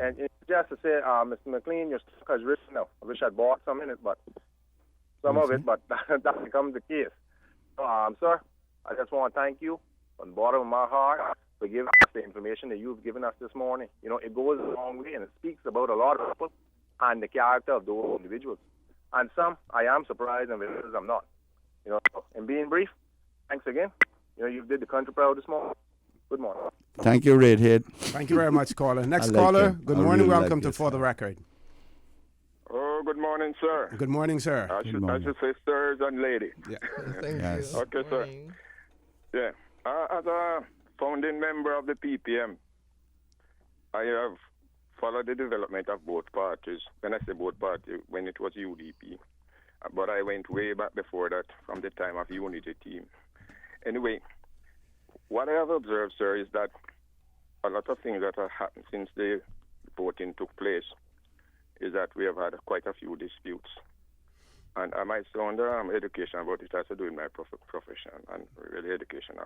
And just to say, Mr. McLean, your stock has risen now. I wish I'd bought some in it, but some of it, but that becomes the case. So, sir, I just want to thank you from the bottom of my heart for giving us the information that you've given us this morning. It goes a long way, and it speaks about a lot of people and the character of those individuals. And some, I am surprised, and others I'm not. And being brief, thanks again. You did the country proud this morning. Good morning. Thank you, Redhead. Thank you very much, caller. Next I like caller, him. good I morning. really Welcome like to this For the guy. Record. Oh, good morning, sir. Good morning, sir. I should say sirs and lady. Yeah. Thank Yes. you. Okay, sir. Morning. Yeah. As a founding member of the PPM, I have followed the development of both parties. When I say both parties, when it was UDP. But I went way back before that, from the time of Unity Team. Anyway, what I have observed, sir, is that a lot of things that have happened since the voting took place is that we have had quite a few disputes. And I might sound educational, but it has to do with my profession and really educational.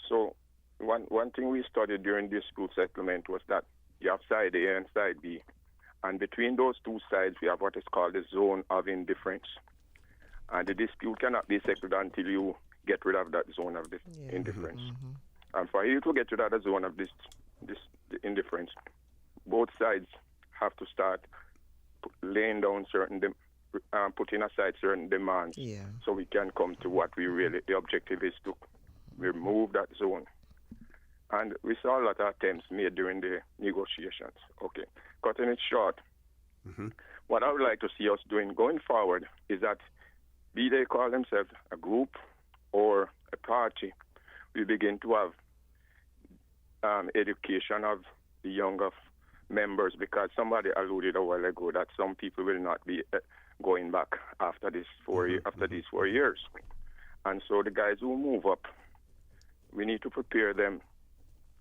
So one thing we studied during dispute settlement was that you have side A and side B. And between those two sides, we have what is called the zone of indifference. And the dispute cannot be settled until you get rid of that zone of indifference. Mm-hmm. And for you to get rid of the zone of this indifference, both sides have to start laying down putting aside certain demands, so we can come to what the objective is to remove that zone. And we saw a lot of attempts made during the negotiations. Okay, cutting it short, what I would like to see us doing going forward is that, be they call themselves a group or a party, we begin to have education of the younger members, because somebody alluded a while ago that some people will not be going back after these 4 years. And so the guys who move up, we need to prepare them,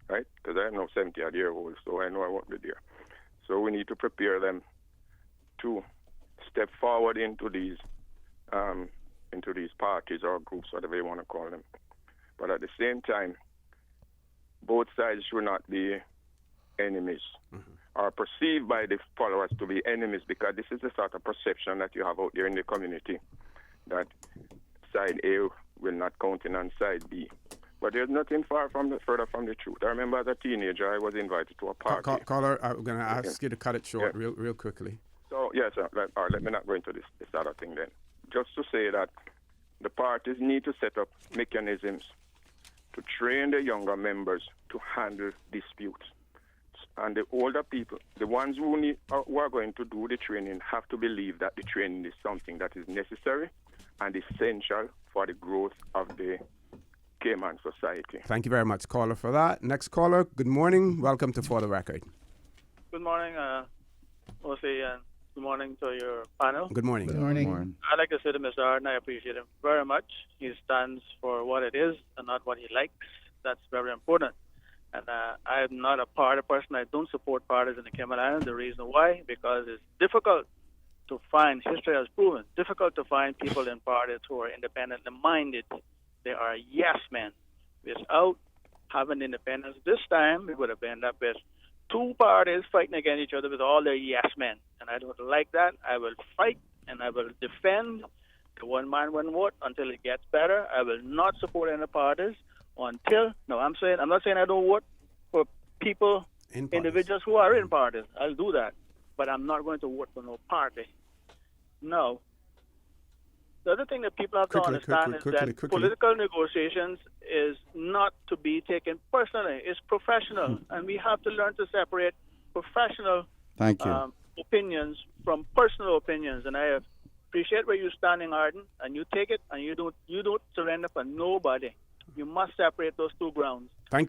right? Because I am now 70-year-old, so I know I won't be there. So we need to prepare them to step forward into these parties or groups, whatever you want to call them. But at the same time, both sides should not be enemies, or perceived by the followers to be enemies, because this is the sort of perception that you have out there in the community, that side A will not count in on side B. But there's nothing further from the truth. I remember as a teenager, I was invited to a party. Caller, I'm going to ask you to cut it short real quickly. So, yes, sir. All right, let me not go into this other thing then. Just to say that the parties need to set up mechanisms to train the younger members to handle disputes. And the older people, the ones who are going to do the training, have to believe that the training is something that is necessary and essential for the growth of the Cayman society. Thank you very much, caller, for that. Next caller, good morning. Welcome to For the Record. Good morning, Jose, and good morning to your panel. Good morning. Good morning. I'd like to say to Mr. Arden, I appreciate him very much. He stands for what it is and not what he likes. That's very important. And I'm not a party person. I don't support parties in the Cayman Islands. The reason why, because it's difficult to find, history has proven, difficult to find people in parties who are independently minded. They are yes men. Without having independence this time, we would have ended up with two parties fighting against each other with all their yes men. And I don't like that. I will fight and I will defend the one man, one vote until it gets better. I will not support any parties until, I'm not saying I don't vote for people, individuals who are in parties. I'll do that. But I'm not going to vote for no party. No. The other thing that people have to understand is that political negotiations is not to be taken personally. It's professional. And we have to learn to separate professional opinions from personal opinions. And I appreciate where you're standing, Arden, and you take it and you don't surrender for nobody. You must separate those two grounds. And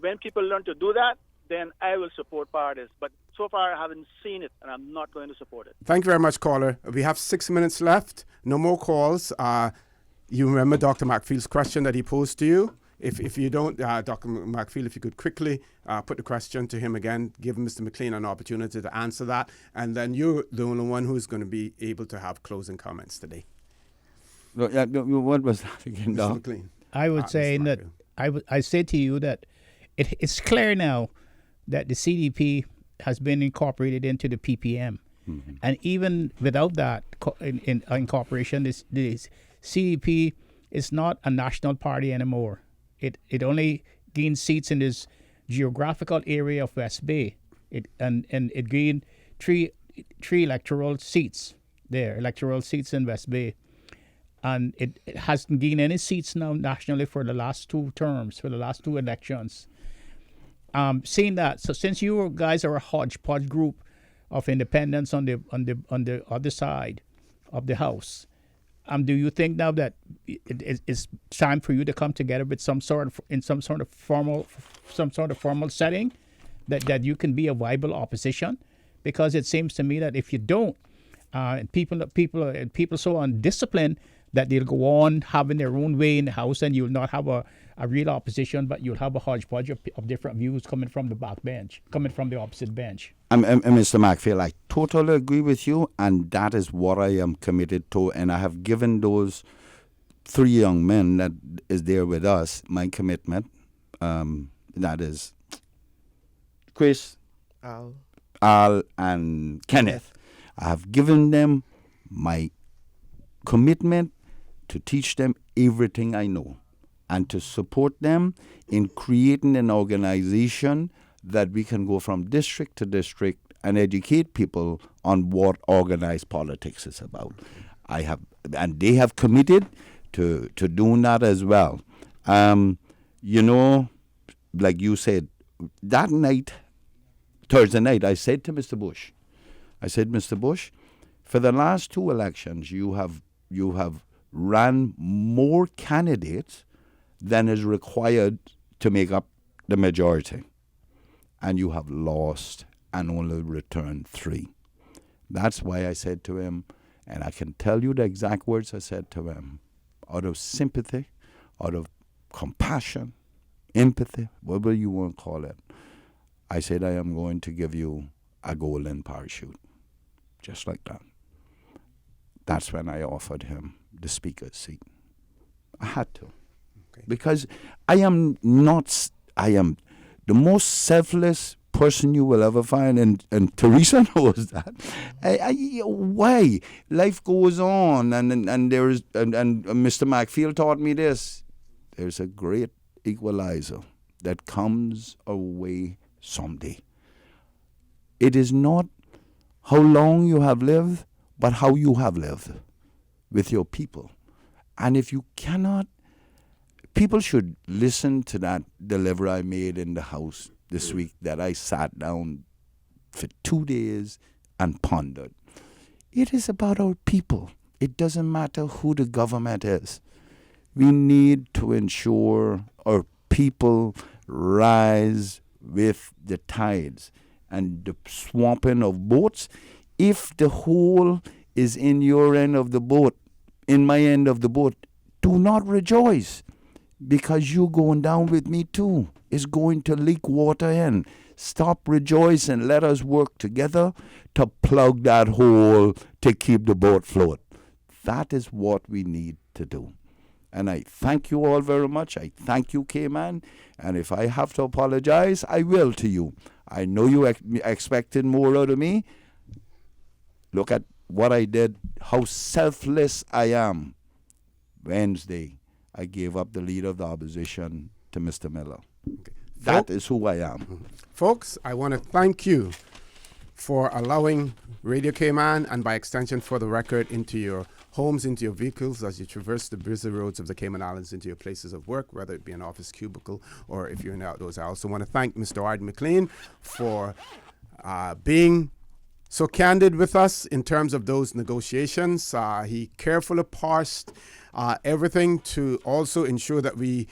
when people learn to do that, then I will support parties. But so far, I haven't seen it, and I'm not going to support it. Thank you very much, caller. We have 6 minutes left. No more calls. You remember Dr. McField's question that he posed to you? If you don't, Dr. McField, if you could quickly put the question to him again, give Mr. McLean an opportunity to answer that, and then you're the only one who's going to be able to have closing comments today. What was that again, Doc? Mr. McLean. I would say that I said to you that it's clear now that the CDP has been incorporated into the PPM. Mm-hmm. And even without that in incorporation, this CDP is not a national party anymore. It only gained seats in this geographical area of West Bay. It gained three electoral seats in West Bay. And it hasn't gained any seats now nationally for the last two terms, for the last two elections. Seeing that, so since you guys are a hodgepodge group of independents on the other side of the house, do you think now that it's time for you to come together with some sort of formal setting that you can be a viable opposition? Because it seems to me that if you don't, people so undisciplined that they'll go on having their own way in the House, and you'll not have a real opposition, but you'll have a hodgepodge of different views coming from the back bench, coming from the opposite bench. Mr. Macfield, I totally agree with you, and that is what I am committed to, and I have given those 3 young men that is there with us my commitment. That is Chris, Al, and Kenneth. I have given them my commitment to teach them everything I know and to support them in creating an organization that we can go from district to district and educate people on what organized politics is about. And they have committed to doing that as well. Like you said, that night, Thursday night, I said to Mr. Bush, Mr. Bush, for the last 2 elections, you have ran more candidates than is required to make up the majority. And you have lost and only returned 3. That's why I said to him, and I can tell you the exact words I said to him, out of sympathy, out of compassion, empathy, whatever you want to call it, I said, I am going to give you a golden parachute. Just like that. That's when I offered him the speaker's seat. I had to. Okay. Because I am the most selfless person you will ever find, and Teresa knows that. Why? Life goes on, and there is, and Mr. Macfield taught me this. There's a great equalizer that comes our way someday. It is not how long you have lived, but how you have lived with your people. And if you cannot, people should listen to that delivery I made in the House this week, that I sat down for 2 days and pondered. It is about our people. It doesn't matter who the government is. We need to ensure our people rise with the tides and the swamping of boats. If the hole is in your end of the boat, in my end of the boat, do not rejoice, because you going down with me too. It's going to leak water in. Stop rejoicing. Let us work together to plug that hole to keep the boat float. That is what we need to do. And I thank you all very much. I thank you, Cayman. And if I have to apologize, I will to you. I know you expected more out of me. Look at what I did, how selfless I am. Wednesday, I gave up the leader of the opposition to Mr. Miller. Okay. That is who I am. Folks, I want to thank you for allowing Radio Cayman, and by extension for the record, into your homes, into your vehicles as you traverse the busy roads of the Cayman Islands into your places of work, whether it be an office cubicle or if you're in the outdoors. I also want to thank Mr. Arden McLean for being so candid with us in terms of those negotiations. He carefully parsed everything to also ensure that we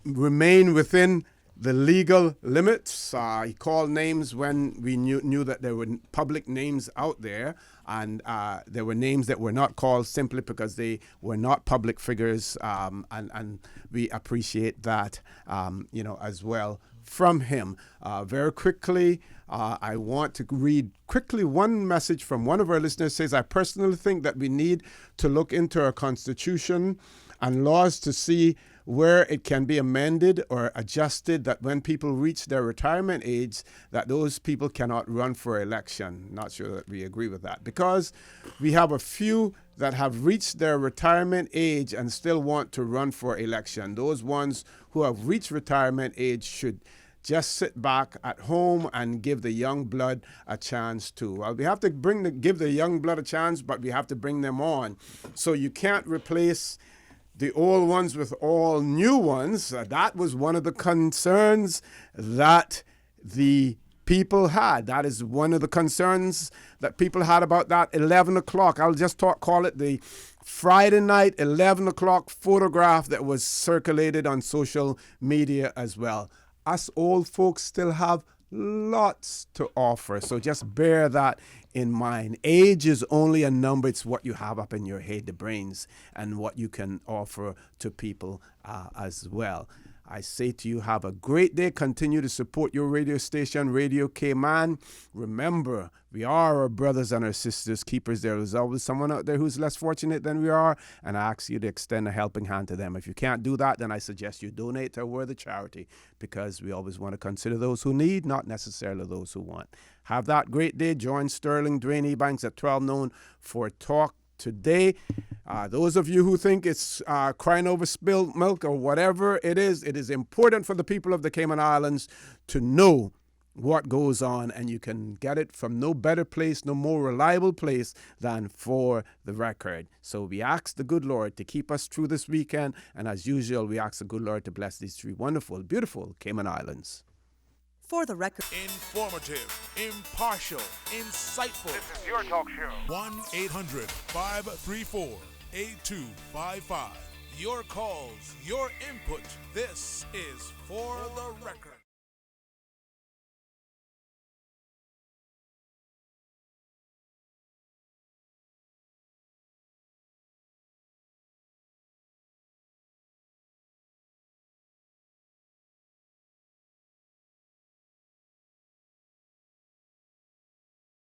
remain within the legal limits. He called names when we knew that there were public names out there, and there were names that were not called simply because they were not public figures, and we appreciate that, as well from him. Very quickly, I want to read quickly one message from one of our listeners. Says, I personally think that we need to look into our Constitution and laws to see where it can be amended or adjusted, that when people reach their retirement age, that those people cannot run for election. Not sure that we agree with that, because we have a few that have reached their retirement age and still want to run for election. Those ones who have reached retirement age should just sit back at home and give the young blood a chance too. Well, we have to give the young blood a chance, but we have to bring them on. So you can't replace the old ones with all new ones. That was one of the concerns that the people had. That is one of the concerns that people had about that 11 o'clock. I'll just call it the Friday night 11 o'clock photograph that was circulated on social media as well. us old folks still have lots to offer. So just bear that in mind. Age is only a number. It's what you have up in your head, the brains, and what you can offer to people as well. I say to you, have a great day. Continue to support your radio station, Radio Cayman. Remember, we are our brothers and our sisters keepers. There is always someone out there who's less fortunate than we are, and I ask you to extend a helping hand to them. If you can't do that, then I suggest you donate to a worthy charity, because we always want to consider those who need, not necessarily those who want. Have that great day. Join Sterling, Dwayne Ebanks at 12 noon for Talk Today. Those of you who think it's crying over spilled milk or whatever it is important for the people of the Cayman Islands to know what goes on, and you can get it from no better place, no more reliable place than For the Record. So we ask the good Lord to keep us through this weekend, and as usual, we ask the good Lord to bless these three wonderful, beautiful Cayman Islands. For the Record. Informative, impartial, insightful. This is your talk show. 1-800-534-8255. Your calls, your input. This is For the Record.